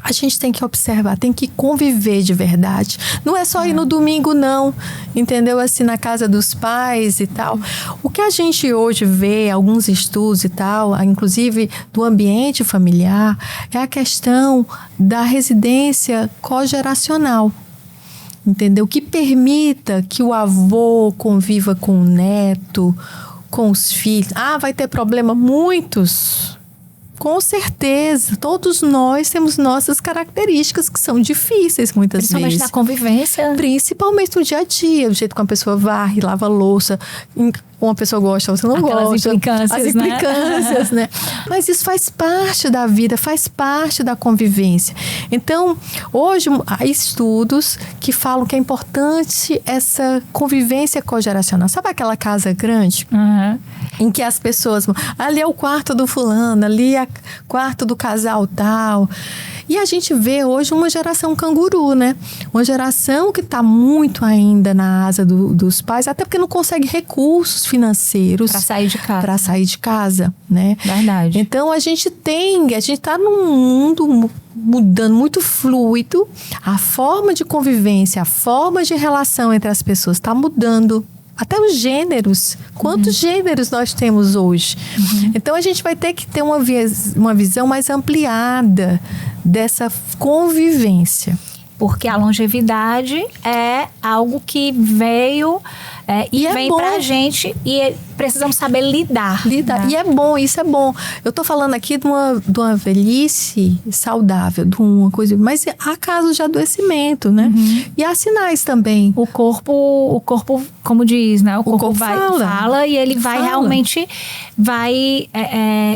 a gente tem que observar, tem que conviver de verdade. Não é só ir no domingo, não. Entendeu? Assim, na casa dos pais e tal. O que a gente hoje vê, alguns estudos e tal, inclusive do ambiente familiar, é a questão da residência cogeracional. Entendeu? Que permita que o avô conviva com o neto, com os filhos. Vai ter problema? Muitos. Com certeza, todos nós temos nossas características que são difíceis muitas vezes. Principalmente na convivência. Principalmente no dia a dia, o jeito que uma pessoa varre, lava a louça, uma pessoa gosta, outra não gosta. As implicâncias, né? Mas isso faz parte da vida, faz parte da convivência. Então, hoje há estudos que falam que é importante essa convivência cogeracional. Sabe aquela casa grande? Em que as pessoas... Ali é o quarto do fulano, ali é o quarto do casal tal. E a gente vê hoje uma geração canguru, né? Uma geração que está muito ainda na asa dos pais, até porque não consegue recursos financeiros para sair de casa, né? Verdade. Então a gente está num mundo mudando, muito fluido. A forma de convivência, a forma de relação entre as pessoas está mudando. Até os gêneros. Quantos gêneros nós temos hoje? Então, a gente vai ter que ter uma visão mais ampliada dessa convivência. Porque a longevidade é algo que veio e vem pra gente e precisamos saber lidar. Né? E é bom, isso é bom. Eu tô falando aqui de uma velhice saudável, de uma coisa, mas há casos de adoecimento, né? E há sinais também. O corpo, como diz, né? O corpo fala e ele vai realmente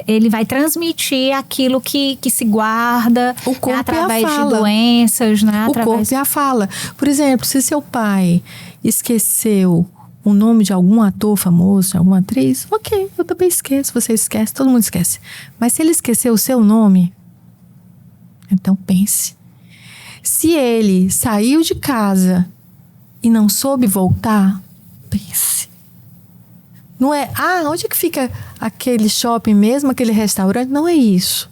ele vai transmitir aquilo que se guarda através de doenças, né? O corpo já fala. Por exemplo, se seu pai esqueceu o nome de algum ator famoso, de alguma atriz, ok, eu também esqueço, você esquece, todo mundo esquece. Mas se ele esqueceu o seu nome, então pense. Se ele saiu de casa e não soube voltar, pense. Não é, onde é que fica aquele shopping mesmo, aquele restaurante? Não é isso.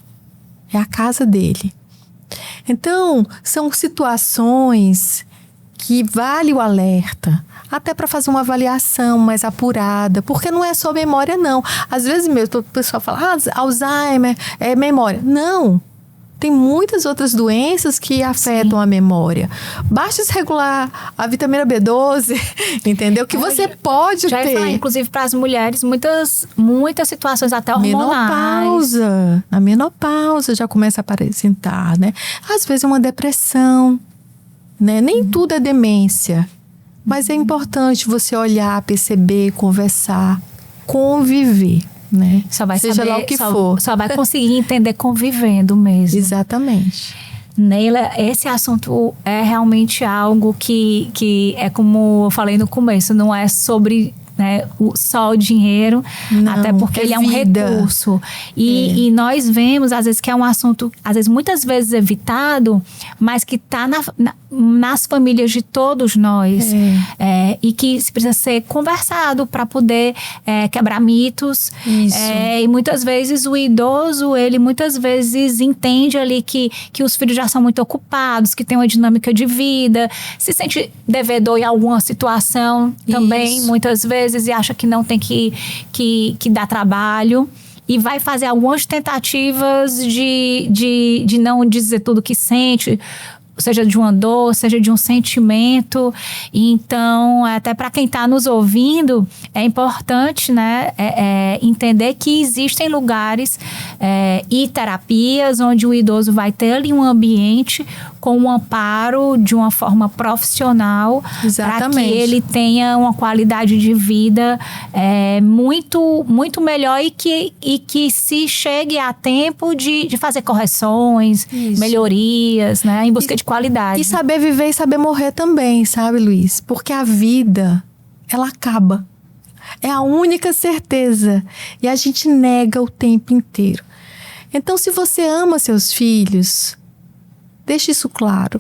É a casa dele. Então, são situações que vale o alerta, até para fazer uma avaliação mais apurada, porque não é só memória, não. Às vezes mesmo, o pessoal fala, Alzheimer é memória. Não, tem muitas outras doenças que afetam a memória. Basta desregular a vitamina B12, entendeu? Que você pode ter. Já ia falar, inclusive, para as mulheres, muitas situações até hormonais. A menopausa já começa a apresentar, né? Às vezes uma depressão, né? Nem tudo é demência. Mas é importante você olhar, perceber, conversar, conviver, né? Seja lá o que for. Só vai conseguir entender convivendo mesmo. Exatamente. Neila, esse assunto é realmente algo que é como eu falei no começo, não é sobre... né, só o dinheiro, não, até porque ele é um recurso. E nós vemos, às vezes, que é um assunto, às vezes, muitas vezes evitado, mas que está nas famílias de todos nós. E que precisa ser conversado para poder quebrar mitos. Isso. E muitas vezes o idoso, ele muitas vezes entende ali que os filhos já são muito ocupados, que tem uma dinâmica de vida, se sente devedor em alguma situação também, muitas vezes, e acha que não tem que dar trabalho e vai fazer algumas tentativas de não dizer tudo que sente, seja de uma dor, seja de um sentimento. Então, até para quem está nos ouvindo, é importante, né, entender que existem lugares e terapias onde o idoso vai ter ali um ambiente com um amparo de uma forma profissional, para que ele tenha uma qualidade de vida muito, muito melhor e que se chegue a tempo de fazer correções, melhorias, né, em busca de qualidade. E saber viver e saber morrer também, sabe, Luiz? Porque a vida, ela acaba. É a única certeza. E a gente nega o tempo inteiro. Então, se você ama seus filhos, deixe isso claro.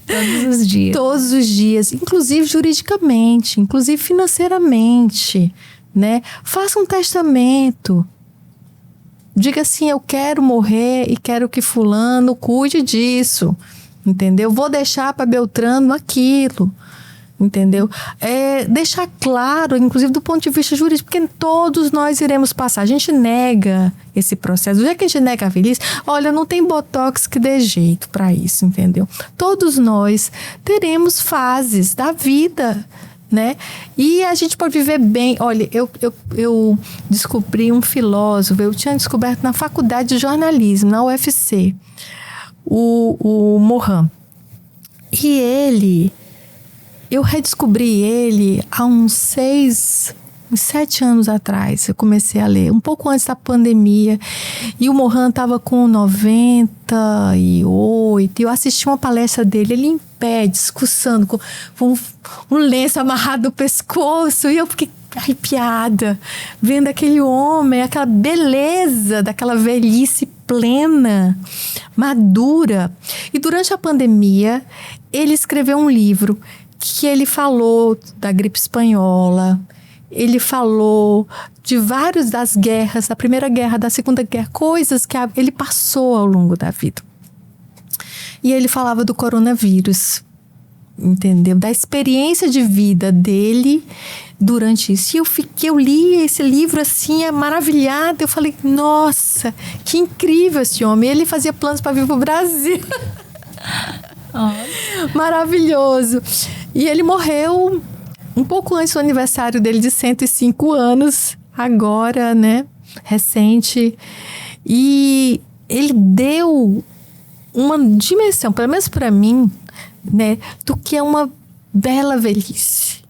Todos os dias. Todos os dias. Inclusive juridicamente, inclusive financeiramente. né? Faça um testamento. Diga assim, eu quero morrer e quero que fulano cuide disso, entendeu? Vou deixar para Beltrano aquilo, entendeu? Deixar claro, inclusive do ponto de vista jurídico, porque todos nós iremos passar. A gente nega esse processo. Do jeito que a gente nega a velhice, olha, não tem botox que dê jeito para isso, entendeu? Todos nós teremos fases da vida, né? E a gente pode viver bem. Olha, eu descobri um filósofo, eu tinha descoberto na faculdade de jornalismo, na UFC, o Morin. E eu redescobri ele há uns 7 anos atrás. Eu comecei a ler, um pouco antes da pandemia. E o Morin estava com 98. Eu assisti uma palestra dele, ele em pé, discussando com um lenço amarrado no pescoço. E eu fiquei arrepiada, vendo aquele homem, aquela beleza daquela velhice plena, madura. E durante a pandemia, ele escreveu um livro que ele falou da gripe espanhola, ele falou de várias das guerras, da Primeira Guerra, da Segunda Guerra, coisas que ele passou ao longo da vida. E ele falava do coronavírus, entendeu? Da experiência de vida dele durante isso. E eu li esse livro assim, maravilhada. Eu falei, nossa, que incrível esse homem. Ele fazia planos para vir para o Brasil. Maravilhoso. E ele morreu um pouco antes do aniversário dele de 105 anos, agora, né, recente. E ele deu uma dimensão, pelo menos para mim, né, do que é uma bela velhice.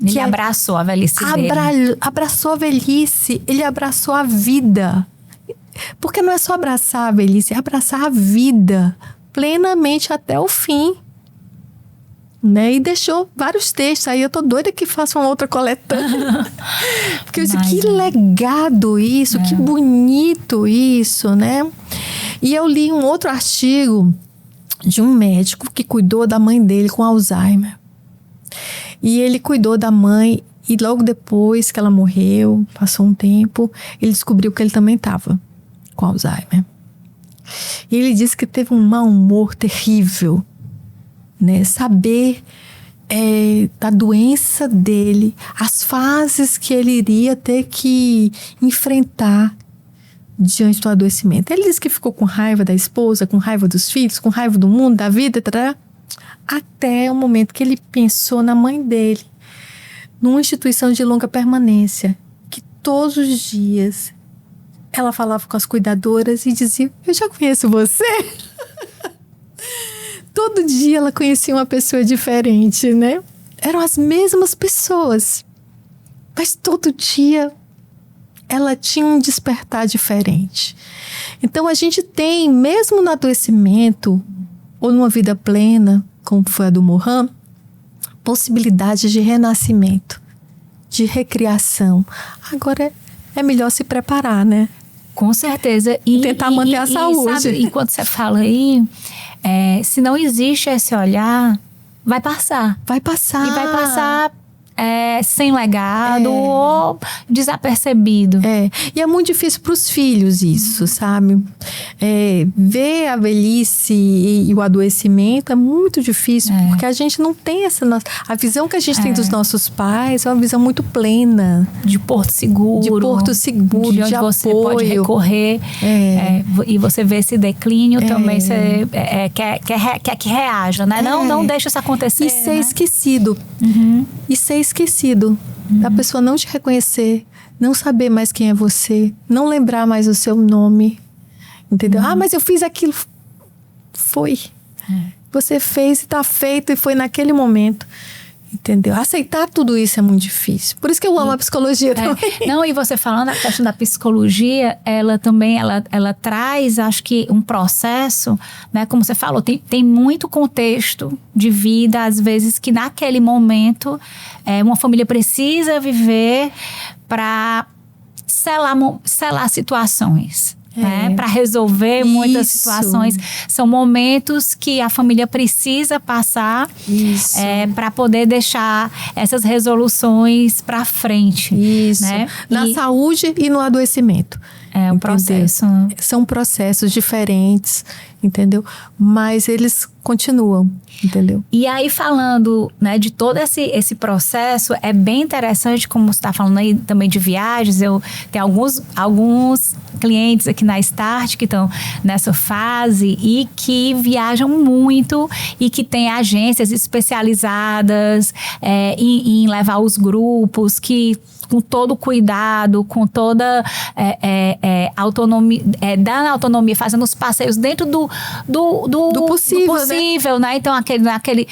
Ele abraçou a velhice dele. Abraçou a velhice, ele abraçou a vida. Porque não é só abraçar a velhice, é abraçar a vida plenamente até o fim. Né? E deixou vários textos. Aí eu tô doida que faça uma outra coletânea. Porque eu disse, que legado isso, que bonito isso, né? E eu li um outro artigo de um médico que cuidou da mãe dele com Alzheimer. E ele cuidou da mãe e logo depois que ela morreu, passou um tempo, ele descobriu que ele também estava com Alzheimer. E ele disse que teve um mau humor terrível, né? Saber da doença dele, as fases que ele iria ter que enfrentar diante do adoecimento. Ele disse que ficou com raiva da esposa, com raiva dos filhos, com raiva do mundo, da vida, até o momento que ele pensou na mãe dele, numa instituição de longa permanência, que todos os dias ela falava com as cuidadoras e dizia, eu já conheço você. Todo dia ela conhecia uma pessoa diferente, né? Eram as mesmas pessoas, mas todo dia ela tinha um despertar diferente. Então a gente tem, mesmo no adoecimento ou numa vida plena, como foi a do Morin, possibilidades de renascimento, de recriação. Agora é melhor se preparar, né? Com certeza. E tentar manter a saúde. Sabe, enquanto você fala aí, se não existe esse olhar, vai passar. Vai passar. E vai passar sem legado ou desapercebido. E é muito difícil para os filhos isso, sabe? Ver a velhice e o adoecimento é muito difícil, porque a gente não tem a visão que a gente tem dos nossos pais é uma visão muito plena. De porto seguro. De onde de você pode recorrer. E você vê esse declínio também, você quer que reaja, né? Não deixa isso acontecer. E ser esquecido. E ser esquecido, da pessoa não te reconhecer, não saber mais quem é você, não lembrar mais o seu nome, entendeu? Mas eu fiz aquilo. Foi. Você fez e tá feito e foi naquele momento, entendeu? Aceitar tudo isso é muito difícil. Por isso que eu amo a psicologia também. Não, e você falando a questão da psicologia, ela também, ela traz, acho que um processo, né? Como você falou, tem muito contexto de vida, às vezes, que naquele momento uma família precisa viver para selar situações. né? Para resolver muitas situações. São momentos que a família precisa passar para poder deixar essas resoluções para frente. Isso. Né? Na saúde e no adoecimento. É um processo. São processos diferentes, entendeu? Mas eles continuam, entendeu? E aí, falando, né, de todo esse processo, é bem interessante, como você está falando aí também de viagens. Eu tenho alguns clientes aqui na Start que estão nessa fase e que viajam muito e que têm agências especializadas em levar os grupos, que com todo cuidado, com toda autonomia, dando autonomia, fazendo os passeios dentro do possível, né? Então, aquele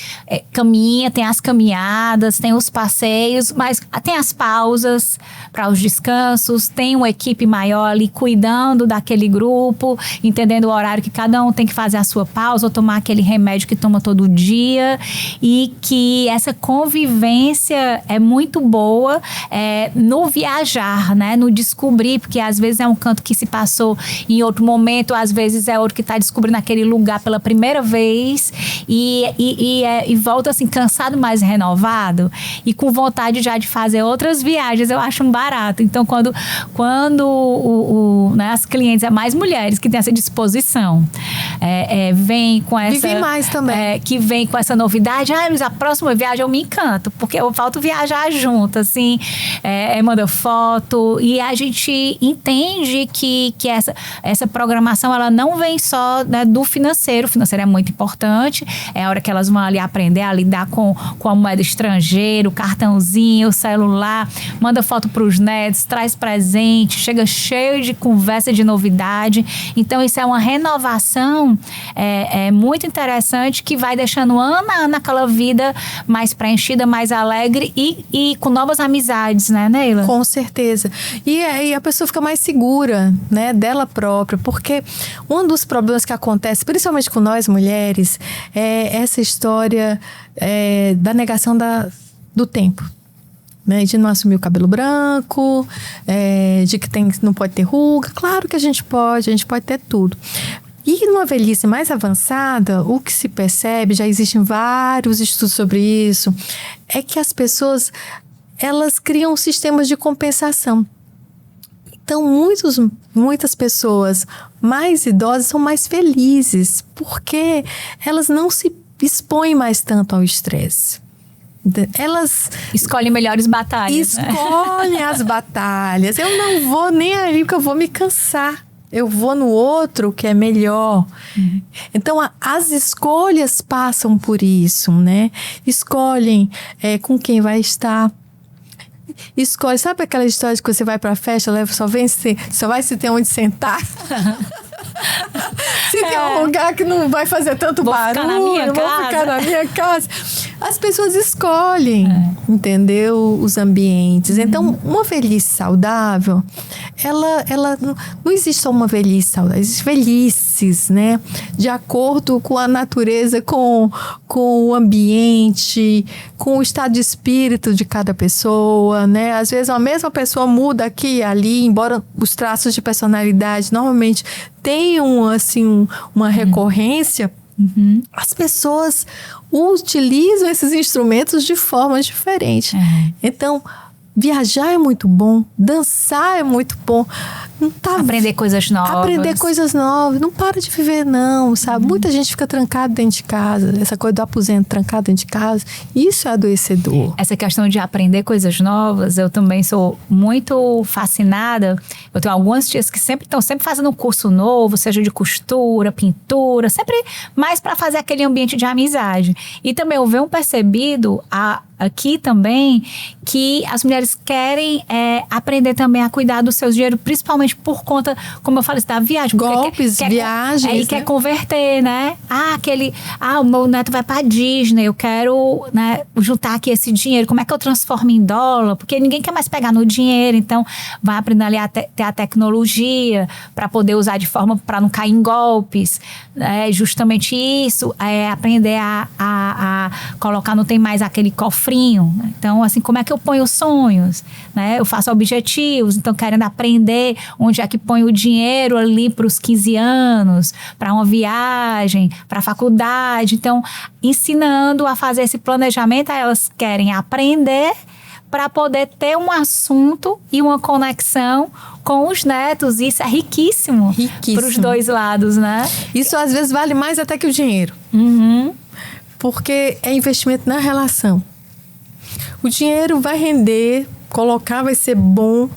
caminha, tem as caminhadas, tem os passeios, mas tem as pausas para os descansos, tem uma equipe maior ali cuidando daquele grupo, entendendo o horário que cada um tem que fazer a sua pausa ou tomar aquele remédio que toma todo dia, e que essa convivência é muito boa no viajar, né? No descobrir, porque às vezes é um canto que se passou em outro momento, às vezes é outro que está descobrindo aquele lugar pela primeira vez e volta assim cansado, mas renovado e com vontade já de fazer outras viagens. Eu acho um barato. Então, quando né, as clientes, mais mulheres que têm essa disposição, vem com essa... Vivem mais também. Que vem com essa novidade. Mas a próxima viagem eu me encanto, porque eu volto viajar junto, assim, manda foto, e a gente entende que essa programação, ela não vem só, né, do financeiro. O financeiro é muito importante, é a hora que elas vão ali aprender a lidar com a moeda estrangeira, o cartãozinho, o celular, manda foto para os netos, traz presente, chega cheio de conversa, de novidade. Então, isso é uma renovação muito interessante, que vai deixando ano a ano aquela vida mais preenchida, mais alegre e com novas amizades, né, Neila? Com certeza. E aí a pessoa fica mais segura, né, dela própria, porque um dos problemas que acontece, principalmente com nós mulheres, é essa história da negação do tempo. Né, de não assumir o cabelo branco, de que não pode ter ruga. Claro que a gente pode ter tudo. E numa velhice mais avançada, o que se percebe, já existem vários estudos sobre isso, é que as pessoas, elas criam sistemas de compensação. Então, muitas pessoas mais idosas são mais felizes, porque elas não se expõem mais tanto ao estresse. Elas escolhem melhores batalhas. Escolhem as batalhas. Eu não vou nem ali, porque eu vou me cansar. Eu vou no outro que é melhor. Então, as escolhas passam por isso, né? Escolhem com quem vai estar. Escolhe, sabe aquela história de que você vai pra festa, só vai se ter onde sentar? Se tem um lugar que não vai fazer tanto barulho, vou ficar na minha casa. As pessoas escolhem, entendeu? Os ambientes. Então, uma velhice saudável, ela não existe só uma velhice saudável, existem velhices, né? De acordo com a natureza, com o ambiente, com o estado de espírito de cada pessoa, né? Às vezes a mesma pessoa muda aqui e ali, embora os traços de personalidade normalmente tenham assim, uma recorrência. As pessoas utilizam esses instrumentos de formas diferentes. Então, viajar é muito bom, dançar é muito bom. Aprender coisas novas. Não para de viver, não, sabe? Muita gente fica trancada dentro de casa. Essa coisa do aposento trancado dentro de casa, isso é adoecedor. Essa questão de aprender coisas novas, eu também sou muito fascinada. Eu tenho algumas tias que estão sempre fazendo um curso novo, seja de costura, pintura, sempre mais para fazer aquele ambiente de amizade. E também eu venho percebido aqui também que as mulheres querem aprender também a cuidar do seu dinheiro, principalmente por conta, como eu falei, da viagem. Golpes, viagens. E quer converter, né? O meu neto vai pra Disney, eu quero, né, juntar aqui esse dinheiro. Como é que eu transformo em dólar? Porque ninguém quer mais pegar no dinheiro, então vai aprender ali a ter a tecnologia para poder usar de forma para não cair em golpes. Justamente isso, aprender a colocar, não tem mais aquele cofrinho. Então, assim, como é que eu ponho os sonhos? Né? Eu faço objetivos, então querendo aprender onde é que põe o dinheiro ali para os 15 anos, para uma viagem, para a faculdade. Então, ensinando a fazer esse planejamento, elas querem aprender para poder ter um assunto e uma conexão com os netos. Isso é riquíssimo. Para os dois lados, né? Isso às vezes vale mais até que o dinheiro. Porque é investimento na relação. O dinheiro vai render, colocar vai ser bom,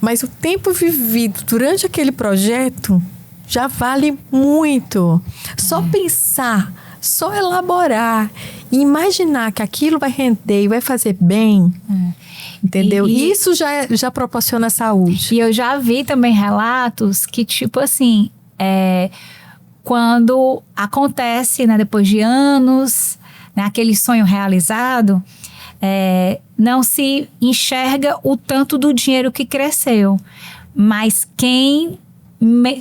mas o tempo vivido durante aquele projeto já vale muito. Só pensar, só elaborar e imaginar que aquilo vai render e vai fazer bem, entendeu? Isso já proporciona saúde. E eu já vi também relatos que, tipo assim, quando acontece, né, depois de anos, né, aquele sonho realizado, não se enxerga o tanto do dinheiro que cresceu, mas quem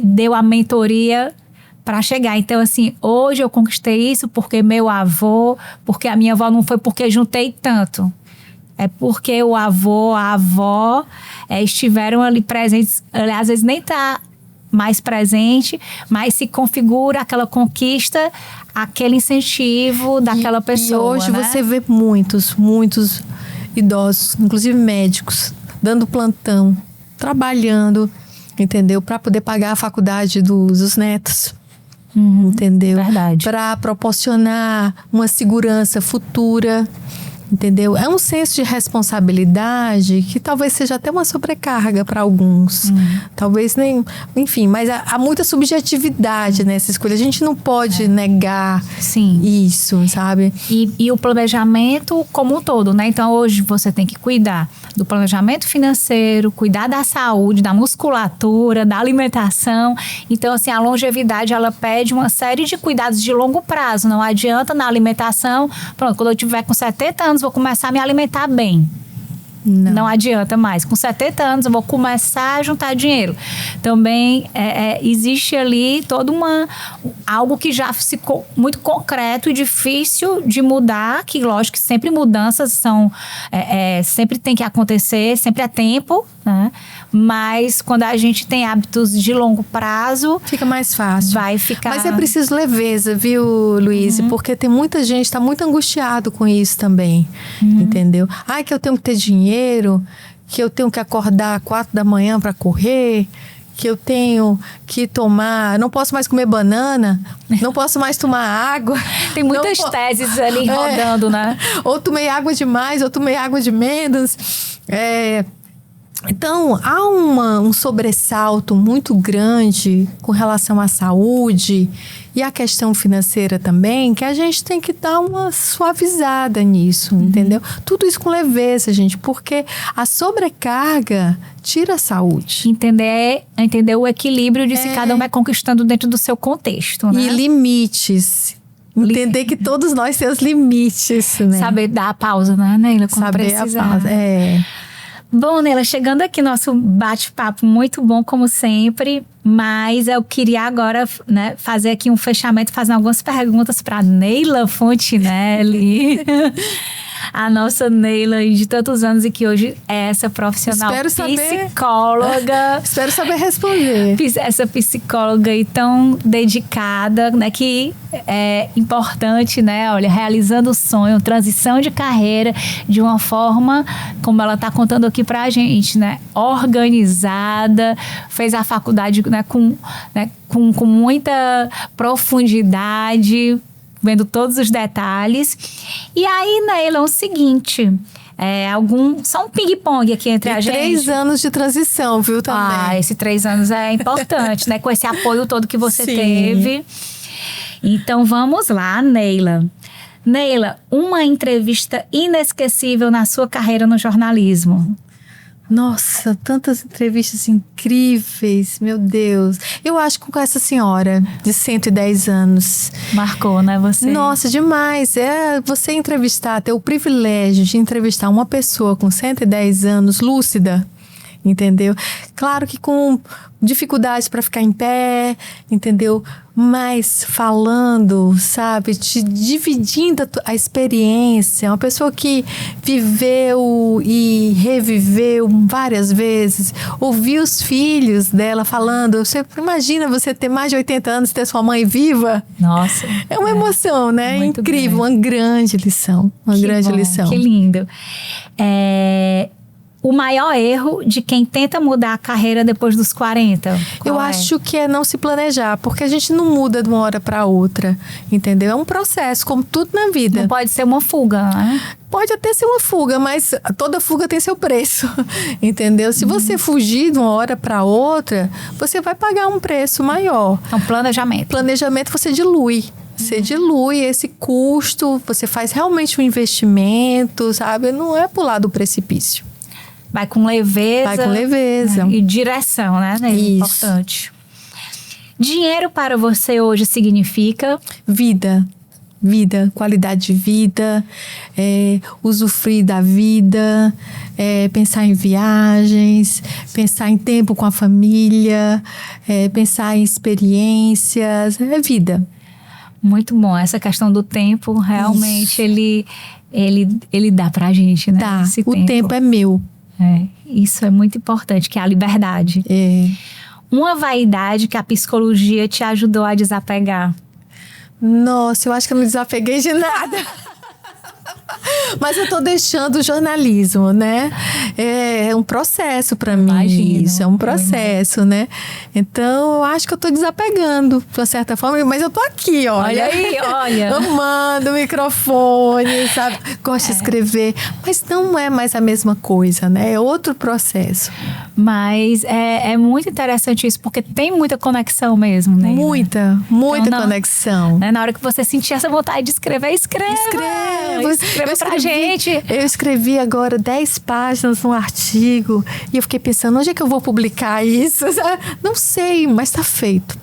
deu a mentoria para chegar. Então, assim, hoje eu conquistei isso porque meu avô, porque a minha avó, não foi porque juntei tanto. É porque o avô, a avó estiveram ali presentes. Às vezes nem está mais presente, mas se configura aquela conquista, aquele incentivo daquela pessoa. E hoje, né? Você vê muitos idosos, inclusive médicos, dando plantão, trabalhando, entendeu? Para poder pagar a faculdade dos netos. Entendeu? Verdade. Para proporcionar uma segurança futura, entendeu? É um senso de responsabilidade que talvez seja até uma sobrecarga para alguns. Talvez nem... Enfim, mas há muita subjetividade nessa escolha. A gente não pode negar isso, sabe? E o planejamento como um todo, né? Então, hoje você tem que cuidar do planejamento financeiro, cuidar da saúde, da musculatura, da alimentação. Então, assim, a longevidade, ela pede uma série de cuidados de longo prazo. Não adianta na alimentação, pronto, quando eu tiver com 70 anos, vou começar a me alimentar bem. Não adianta mais. Com 70 anos eu vou começar a juntar dinheiro. Também existe ali algo que já ficou muito concreto e difícil de mudar, que lógico que sempre mudanças são... sempre tem que acontecer, sempre é tempo, né? Mas quando a gente tem hábitos de longo prazo... Fica mais fácil. Vai ficar... Mas é preciso leveza, viu, Luíse? Porque tem muita gente que está muito angustiado com isso também, entendeu? Ai, que eu tenho que ter dinheiro, que eu tenho que acordar 4 da manhã para correr, que eu tenho que tomar... Não posso mais comer banana, não posso mais tomar água. Tem muitas teses ali rodando, né? Ou tomei água demais, ou tomei água de menos. Então, há um sobressalto muito grande com relação à saúde e à questão financeira também, que a gente tem que dar uma suavizada nisso, entendeu? Tudo isso com leveza, gente, porque a sobrecarga tira a saúde. Entender o equilíbrio de se cada um vai conquistando dentro do seu contexto, né? E limites. Entender que todos nós temos limites, né? Saber dar a pausa, né, Neila? Saber precisar. a pausa, Bom, Neila, chegando aqui, nosso bate-papo muito bom, como sempre, mas eu queria agora, né, fazer aqui um fechamento, fazer algumas perguntas para Neila Fontinelli, a nossa Neila de tantos anos e que hoje é essa profissional psicóloga. Espero saber responder. Essa psicóloga aí tão dedicada, né, que é importante, né, olha, realizando o sonho, transição de carreira de uma forma, como ela está contando aqui pra gente, né, organizada, fez a faculdade, né, com muita profundidade, vendo todos os detalhes. E aí, Neila, é o seguinte... só um ping-pong aqui entre a gente. 3 anos de transição, viu, também. Esses 3 anos é importante, né? Com esse apoio todo que você teve. Então, vamos lá, Neila. Neila, uma entrevista inesquecível na sua carreira no jornalismo. Nossa, tantas entrevistas incríveis, meu Deus. Eu acho que com essa senhora de 110 anos. Marcou, né, você? Nossa, demais. Você ter o privilégio de entrevistar uma pessoa com 110 anos, lúcida, entendeu? Claro que com dificuldades para ficar em pé, entendeu? Mas falando, sabe, te dividindo a experiência, uma pessoa que viveu e reviveu várias vezes, ouviu os filhos dela falando, você imagina você ter mais de 80 anos, ter sua mãe viva? Nossa. É uma emoção, né? Muito Incrível, grande. uma grande lição, uma Que grande bom, lição. Que lindo. O maior erro de quem tenta mudar a carreira depois dos 40? Eu acho que é não se planejar, porque a gente não muda de uma hora para outra, entendeu? É um processo, como tudo na vida. Não pode ser uma fuga, né? Pode até ser uma fuga, mas toda fuga tem seu preço, entendeu? Se você fugir de uma hora para outra, você vai pagar um preço maior. Então, planejamento. Planejamento você dilui. Você dilui esse custo, você faz realmente um investimento, sabe? Não é pular do precipício. Vai com leveza. Vai com leveza. E direção, né? É Isso. importante. Dinheiro para você hoje significa? Vida, qualidade de vida, usufruir da vida, pensar em viagens, pensar em tempo com a família, pensar em experiências, vida. Muito bom. Essa questão do tempo, realmente, ele dá pra gente, né? Tá, Esse o tempo é meu. Isso é muito importante, que é a liberdade. Uma vaidade que a psicologia te ajudou a desapegar. Nossa, eu acho que eu não desapeguei de nada. Mas eu tô deixando o jornalismo, né? É um processo para mim. Imagino, isso, é um processo, né? Então, eu acho que eu tô desapegando, de uma certa forma. Mas eu tô aqui, olha. Olha aí, olha. Amando o microfone, sabe? Gosto de escrever. Mas não é mais a mesma coisa, né? É outro processo. Mas é muito interessante isso, porque tem muita conexão mesmo, né? Muita Então, conexão. Né? Na hora que você sentir essa vontade de escrever, escreva pra gente. Eu escrevi agora 10 páginas num artigo e eu fiquei pensando, onde é que eu vou publicar isso? Não sei, mas tá feito.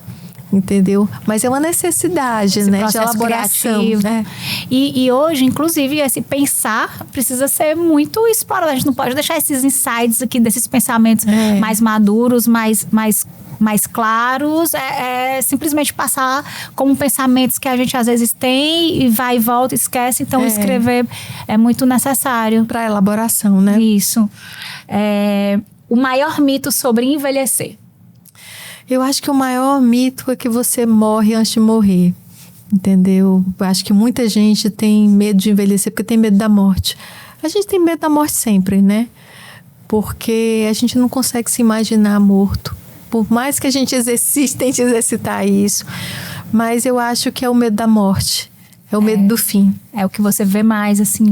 Entendeu? Mas é uma necessidade, Esse né? De processo elaboração. criativo. Né? E hoje, inclusive, esse pensar precisa ser muito explorado. A gente não pode deixar esses insights aqui, desses pensamentos mais maduros, mais claros, simplesmente passar como pensamentos que a gente às vezes tem e vai e volta, esquece. Então, escrever é muito necessário. Para elaboração, né? Isso. O maior mito sobre envelhecer. Eu acho que o maior mito é que você morre antes de morrer. Entendeu? Eu acho que muita gente tem medo de envelhecer porque tem medo da morte. A gente tem medo da morte sempre, né? Porque a gente não consegue se imaginar morto. Por mais que a gente tente exercitar isso. Mas eu acho que é o medo da morte. É o medo do fim. É o que você vê mais, assim,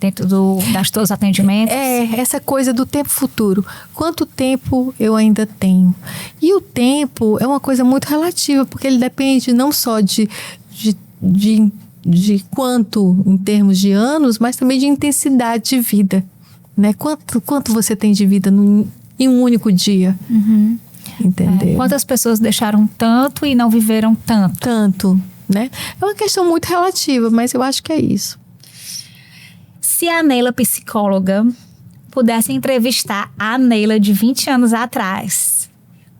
dentro das teus atendimentos. Essa coisa do tempo futuro. Quanto tempo eu ainda tenho? E o tempo é uma coisa muito relativa, porque ele depende não só de quanto em termos de anos, mas também de intensidade de vida. Né? Quanto você tem de vida em um único dia? Uhum. Entendeu? Quantas pessoas deixaram tanto e não viveram tanto? Tanto, né? É uma questão muito relativa, mas eu acho que é isso. Se a Neila, psicóloga, pudesse entrevistar a Neila de 20 anos atrás,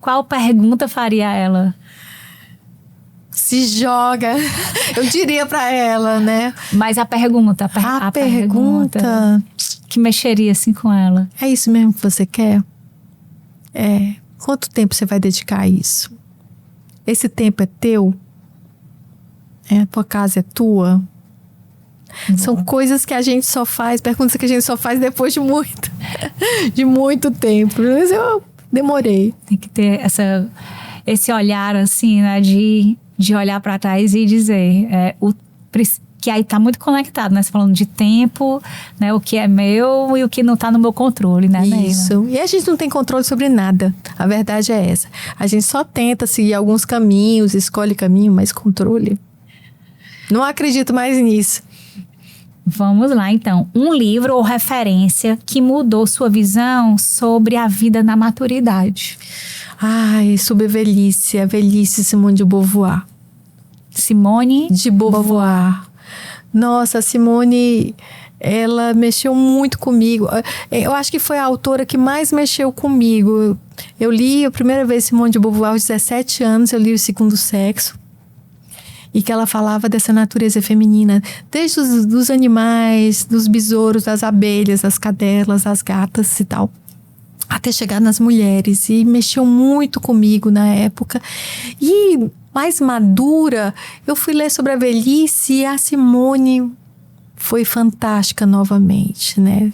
qual pergunta faria ela? Se joga, eu diria pra ela, né? Mas a pergunta que mexeria assim com ela. É isso mesmo que você quer? Quanto tempo você vai dedicar a isso? Esse tempo é teu? A tua casa é tua? São coisas que a gente só faz, perguntas que a gente só faz depois de muito tempo. Mas eu demorei. Tem que ter esse olhar assim, né? De olhar para trás e dizer que aí tá muito conectado, né? Você falando de tempo, né? O que é meu e o que não tá no meu controle, né, Neila? Isso. E a gente não tem controle sobre nada. A verdade é essa. A gente só tenta seguir alguns caminhos, escolhe caminho, mas controle. Não acredito mais nisso. Vamos lá, então. Um livro ou referência que mudou sua visão sobre a vida na maturidade. Sobre a velhice Simone de Beauvoir. Simone de Beauvoir. Nossa, a Simone ela mexeu muito comigo. Eu acho que foi a autora que mais mexeu comigo. Eu li a primeira vez Simone de Beauvoir aos 17 anos, eu li O Segundo Sexo. E que ela falava dessa natureza feminina, desde dos animais, dos besouros, das abelhas, das cadelas, das gatas e tal, até chegar nas mulheres. E mexeu muito comigo na época. E mais madura, eu fui ler sobre a velhice e a Simone foi fantástica novamente, né?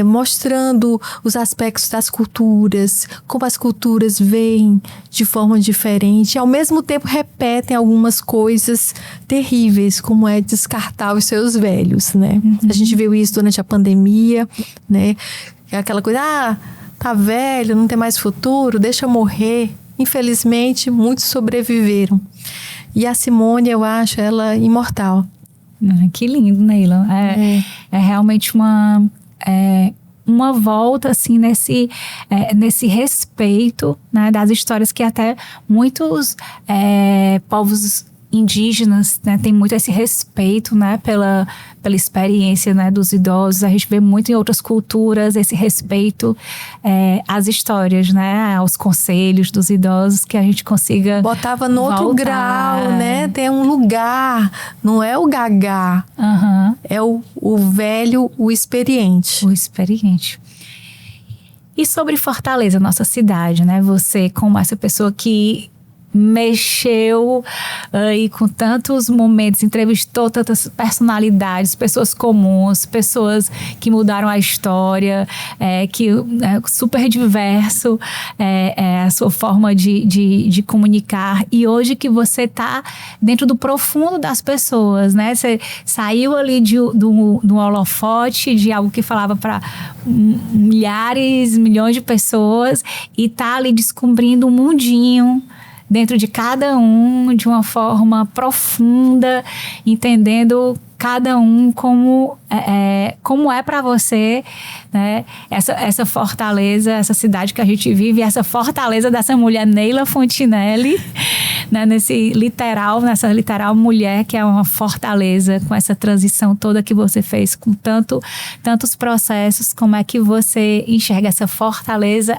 Mostrando os aspectos das culturas, como as culturas veem de forma diferente, e ao mesmo tempo repetem algumas coisas terríveis, como é descartar os seus velhos, né? A gente viu isso durante a pandemia, né? Aquela coisa, tá velho, não tem mais futuro, deixa morrer. Infelizmente, muitos sobreviveram. E a Simone, eu acho ela imortal. Que lindo, Neila. É realmente uma volta assim nesse respeito, né, das histórias que até muitos povos indígenas, né, tem muito esse respeito, né, pela experiência, né, dos idosos. A gente vê muito em outras culturas esse respeito às histórias, né, aos conselhos dos idosos, que a gente consiga botava no outro voltar. grau, né? Tem um lugar, não é o gagá, é o velho, o experiente. O experiente. E sobre Fortaleza, nossa cidade, né? Você, como essa pessoa que mexeu aí com tantos momentos, entrevistou tantas personalidades, pessoas comuns, pessoas que mudaram a história, que super diverso a sua forma de comunicar. E hoje que você está dentro do profundo das pessoas, né? Você saiu ali do holofote, de algo que falava para milhões de pessoas, e está ali descobrindo um mundinho dentro de cada um, de uma forma profunda, entendendo cada um como é para você, né? Essa fortaleza, essa cidade que a gente vive, essa fortaleza dessa mulher Neila Fontinelli, né? Nessa literal mulher que é uma fortaleza, com essa transição toda que você fez, com tantos processos. Como é que você enxerga essa fortaleza?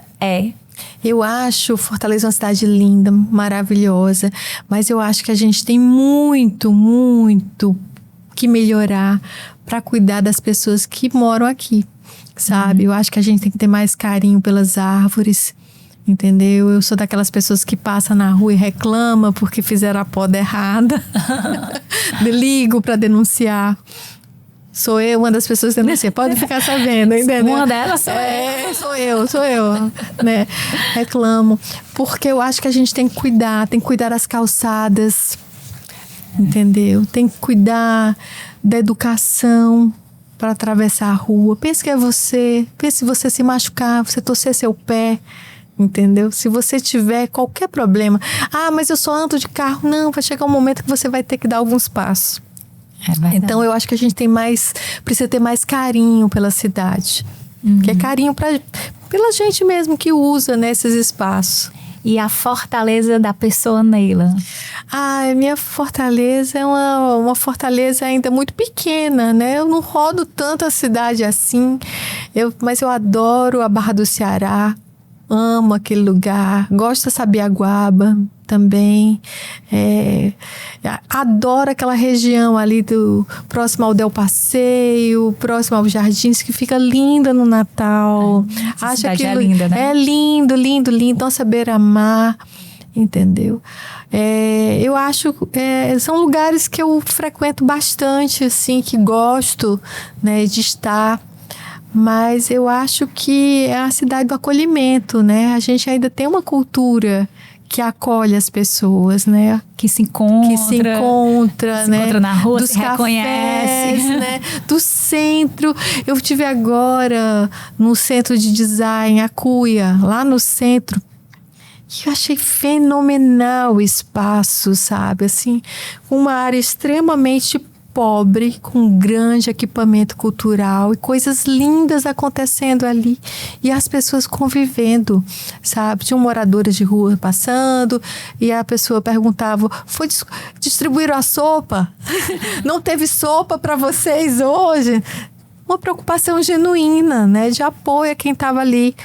Eu acho Fortaleza uma cidade linda, maravilhosa, mas eu acho que a gente tem muito, muito que melhorar para cuidar das pessoas que moram aqui, sabe? Eu acho que a gente tem que ter mais carinho pelas árvores, entendeu? Eu sou daquelas pessoas que passam na rua e reclamam porque fizeram a poda errada. Ligo para denunciar. Sou eu, uma das pessoas que denuncia. Pode ficar sabendo, entendeu? Uma delas sou eu, né? Reclamo. Porque eu acho que a gente tem que cuidar das calçadas, entendeu? Tem que cuidar da educação para atravessar a rua. Pense que é você. Pense se você se machucar, você torcer seu pé, entendeu? Se você tiver qualquer problema. Mas eu só ando de carro. Não, vai chegar um momento que você vai ter que dar alguns passos. Então eu acho que a gente precisa ter mais carinho pela cidade, que é carinho pela gente mesmo que usa, né, esses espaços. E a fortaleza da pessoa Neila? Minha fortaleza é uma fortaleza ainda muito pequena, né? Eu não rodo tanto a cidade assim, mas eu adoro a Barra do Ceará. Amo aquele lugar, gosto da Sabiaguaba também, adoro aquela região ali próximo ao Del Passeio, próximo aos Jardins, que fica linda no Natal. Acho que é linda, né? É lindo, lindo, lindo, nossa beira-mar, entendeu? Eu acho são lugares que eu frequento bastante, assim, que gosto, né, de estar. Mas eu acho que é a cidade do acolhimento, né? A gente ainda tem uma cultura que acolhe as pessoas, né? Que se encontra, né? Encontra na rua, dos se reconhece, né? Do centro. Eu estive agora no centro de design, a Cuia, lá no centro. E eu achei fenomenal o espaço, sabe? Assim, uma área extremamente pobre com um grande equipamento cultural e coisas lindas acontecendo ali e as pessoas convivendo, sabe? Tinham moradores de rua passando e a pessoa perguntava: distribuíram a sopa? Não teve sopa para vocês hoje? Uma preocupação genuína, né? De apoio a quem estava ali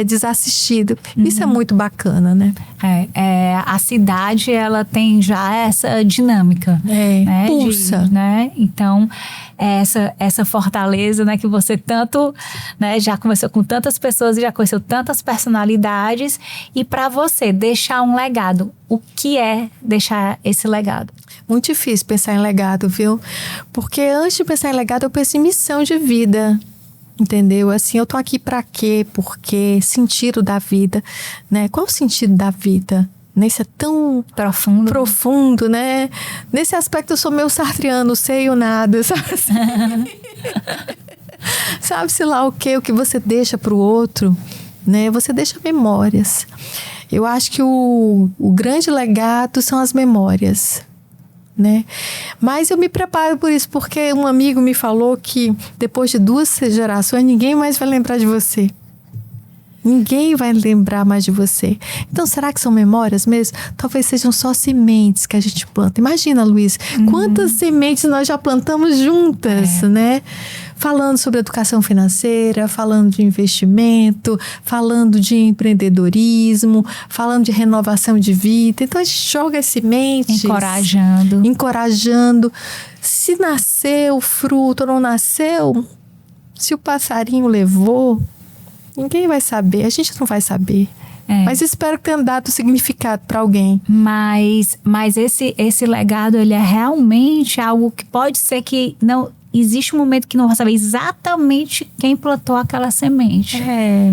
desassistido. Isso é muito bacana, né? A cidade, ela tem já essa dinâmica. Né? Pulsa. Né? Então, essa fortaleza, né, que você tanto, né, já conversou com tantas pessoas e já conheceu tantas personalidades, e para você deixar um legado, o que é deixar esse legado? Muito difícil pensar em legado, viu? Porque antes de pensar em legado, eu penso em missão de vida. Entendeu? Assim, eu tô aqui pra quê? Por quê? Sentido da vida, né? Qual o sentido da vida? Isso é tão profundo, né? Nesse aspecto eu sou meio sartreano, sei ou nada, sabe? Sabe-se lá o que você deixa pro outro, né? Você deixa memórias. Eu acho que o grande legado são as memórias, né? Mas eu me preparo por isso, porque um amigo me falou que depois de 2 gerações ninguém mais vai lembrar de você. Ninguém vai lembrar mais de você. Então, será que são memórias mesmo? Talvez sejam só sementes que a gente planta. Imagina, Luiz, quantas sementes nós já plantamos juntas, né? Falando sobre educação financeira, falando de investimento, falando de empreendedorismo, falando de renovação de vida. Então, a gente joga as sementes. Encorajando. Se nasceu fruto ou não nasceu, se o passarinho levou, ninguém vai saber. A gente não vai saber. Mas espero que tenha dado significado para alguém. Mas esse legado, ele é realmente algo que pode ser que não... Existe um momento que não vai saber exatamente quem plantou aquela semente.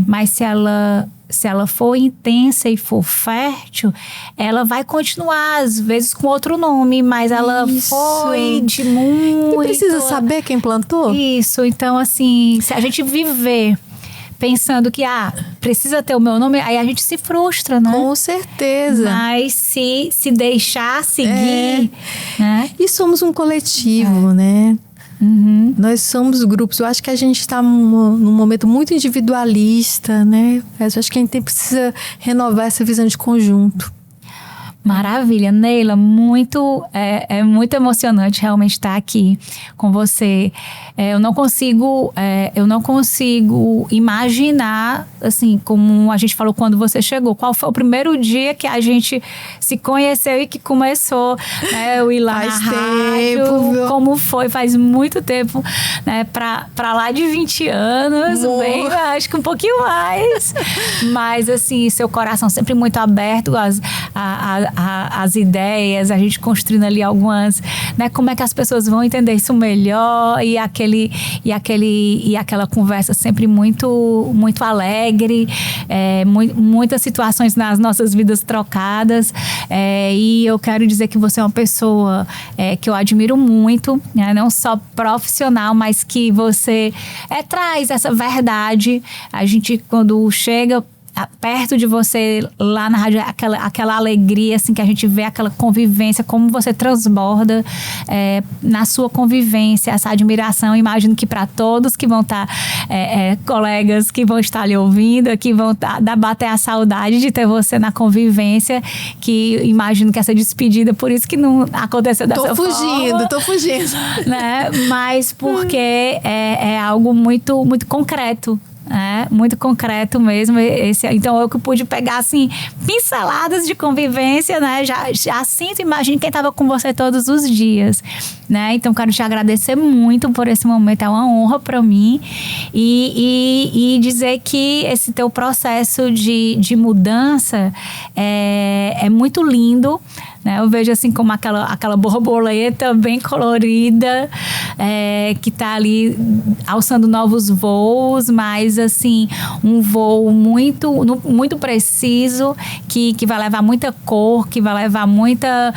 Mas se ela for intensa e for fértil, ela vai continuar, às vezes com outro nome, mas ela foi de muito... E precisa saber quem plantou? Isso, então assim, se a gente viver pensando que, precisa ter o meu nome, aí a gente se frustra, né? Com certeza. Mas se deixar seguir, né? E somos um coletivo, né? Nós somos grupos. Eu acho que a gente está num momento muito individualista, né? Eu acho que a gente precisa renovar essa visão de conjunto. Maravilha, Neila, é muito emocionante realmente estar aqui com você. Eu não consigo imaginar, assim, como a gente falou quando você chegou, qual foi o primeiro dia que a gente se conheceu e que começou, né, o ir lá faz na tempo, rádio, viu? como foi, faz muito tempo, né, pra lá de 20 anos, bem, acho que um pouquinho mais, mas assim, seu coração sempre muito aberto as ideias, a gente construindo ali algumas, né, como é que as pessoas vão entender isso melhor, e aquela conversa sempre muito alegre, muitas situações nas nossas vidas trocadas, e eu quero dizer que você é uma pessoa que eu admiro muito, né, não só profissional, mas que você traz essa verdade. A gente, quando chega perto de você lá na rádio, aquela alegria, assim, que a gente vê, aquela convivência, como você transborda na sua convivência, essa admiração. Imagino que para todos que vão estar, colegas que vão estar lhe ouvindo, que vão bater a saudade de ter você na convivência, que imagino que essa despedida, por isso que não aconteceu dessa forma. Tô fugindo. Né? Mas porque é algo muito, muito concreto. Muito concreto mesmo. Então eu que pude pegar assim pinceladas de convivência, né? Já sinto, imagino quem estava com você todos os dias, né? Então quero te agradecer muito por esse momento, é uma honra para mim, e dizer que esse teu processo de mudança é muito lindo, né? Eu vejo assim como aquela borboleta bem colorida, que está ali alçando novos voos, mas assim, um voo muito preciso, que vai levar muita cor, que vai levar muita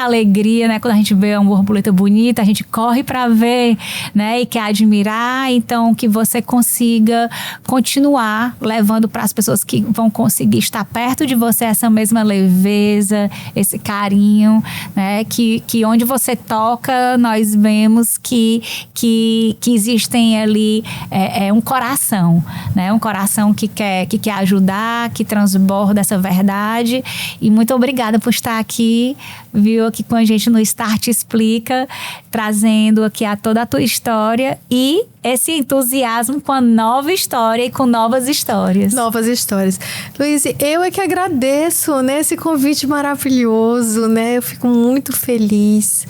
alegria, né? Quando a gente vê uma borboleta bonita, bonita, a gente corre para ver, né? E quer admirar, então que você consiga continuar levando para as pessoas que vão conseguir estar perto de você essa mesma leveza, esse carinho, né? Que onde você toca, nós vemos que existem ali um coração, né? Um coração que quer ajudar, que transborda essa verdade. E muito obrigada por estar aqui, viu, aqui com a gente no Start Explica, trazendo aqui toda a tua história e esse entusiasmo com a nova história e com novas histórias. Novas histórias. Luiz, eu é que agradeço, né, esse convite maravilhoso, né? Eu fico muito feliz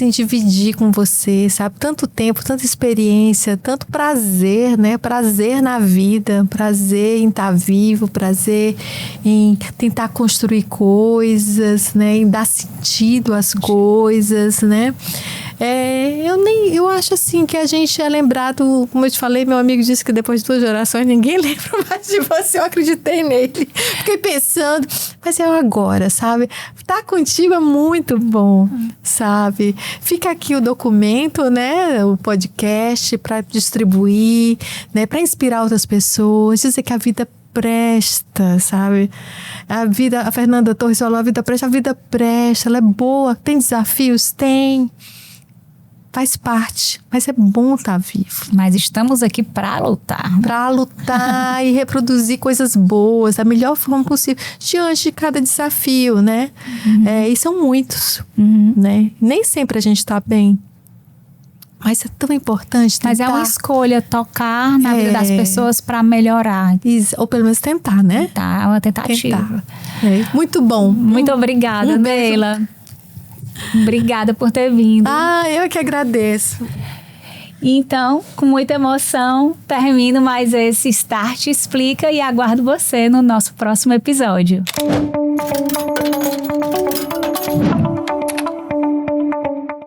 em dividir com você, sabe? Tanto tempo, tanta experiência, tanto prazer, né? Prazer na vida, prazer em estar vivo, prazer em tentar construir coisas, né? Em dar sentido às coisas, né? Eu acho assim que a gente é lembrado, como eu te falei, meu amigo disse que depois de 2 gerações ninguém lembra mais de você, eu acreditei nele. Fiquei pensando, mas é agora, sabe? Tá contigo é muito bom, sabe? Fica aqui o documento, né? O podcast para distribuir, né? Para inspirar outras pessoas, dizer que a vida presta, sabe? A Fernanda Torres falou, a vida presta, ela é boa, tem desafios? Tem. Faz parte, mas é bom estar vivo. Mas estamos aqui para lutar. Para lutar e reproduzir coisas boas da melhor forma possível, diante de cada desafio, né? E são muitos, né? Nem sempre a gente está bem. Mas é tão importante tentar. Mas é uma escolha tocar na vida das pessoas para melhorar. Ou pelo menos tentar, né? Tentar, é uma tentativa. Muito bom. Muito obrigada, Neila. Obrigada por ter vindo. Eu que agradeço. Então, com muita emoção, termino mais esse Start Explica e aguardo você no nosso próximo episódio.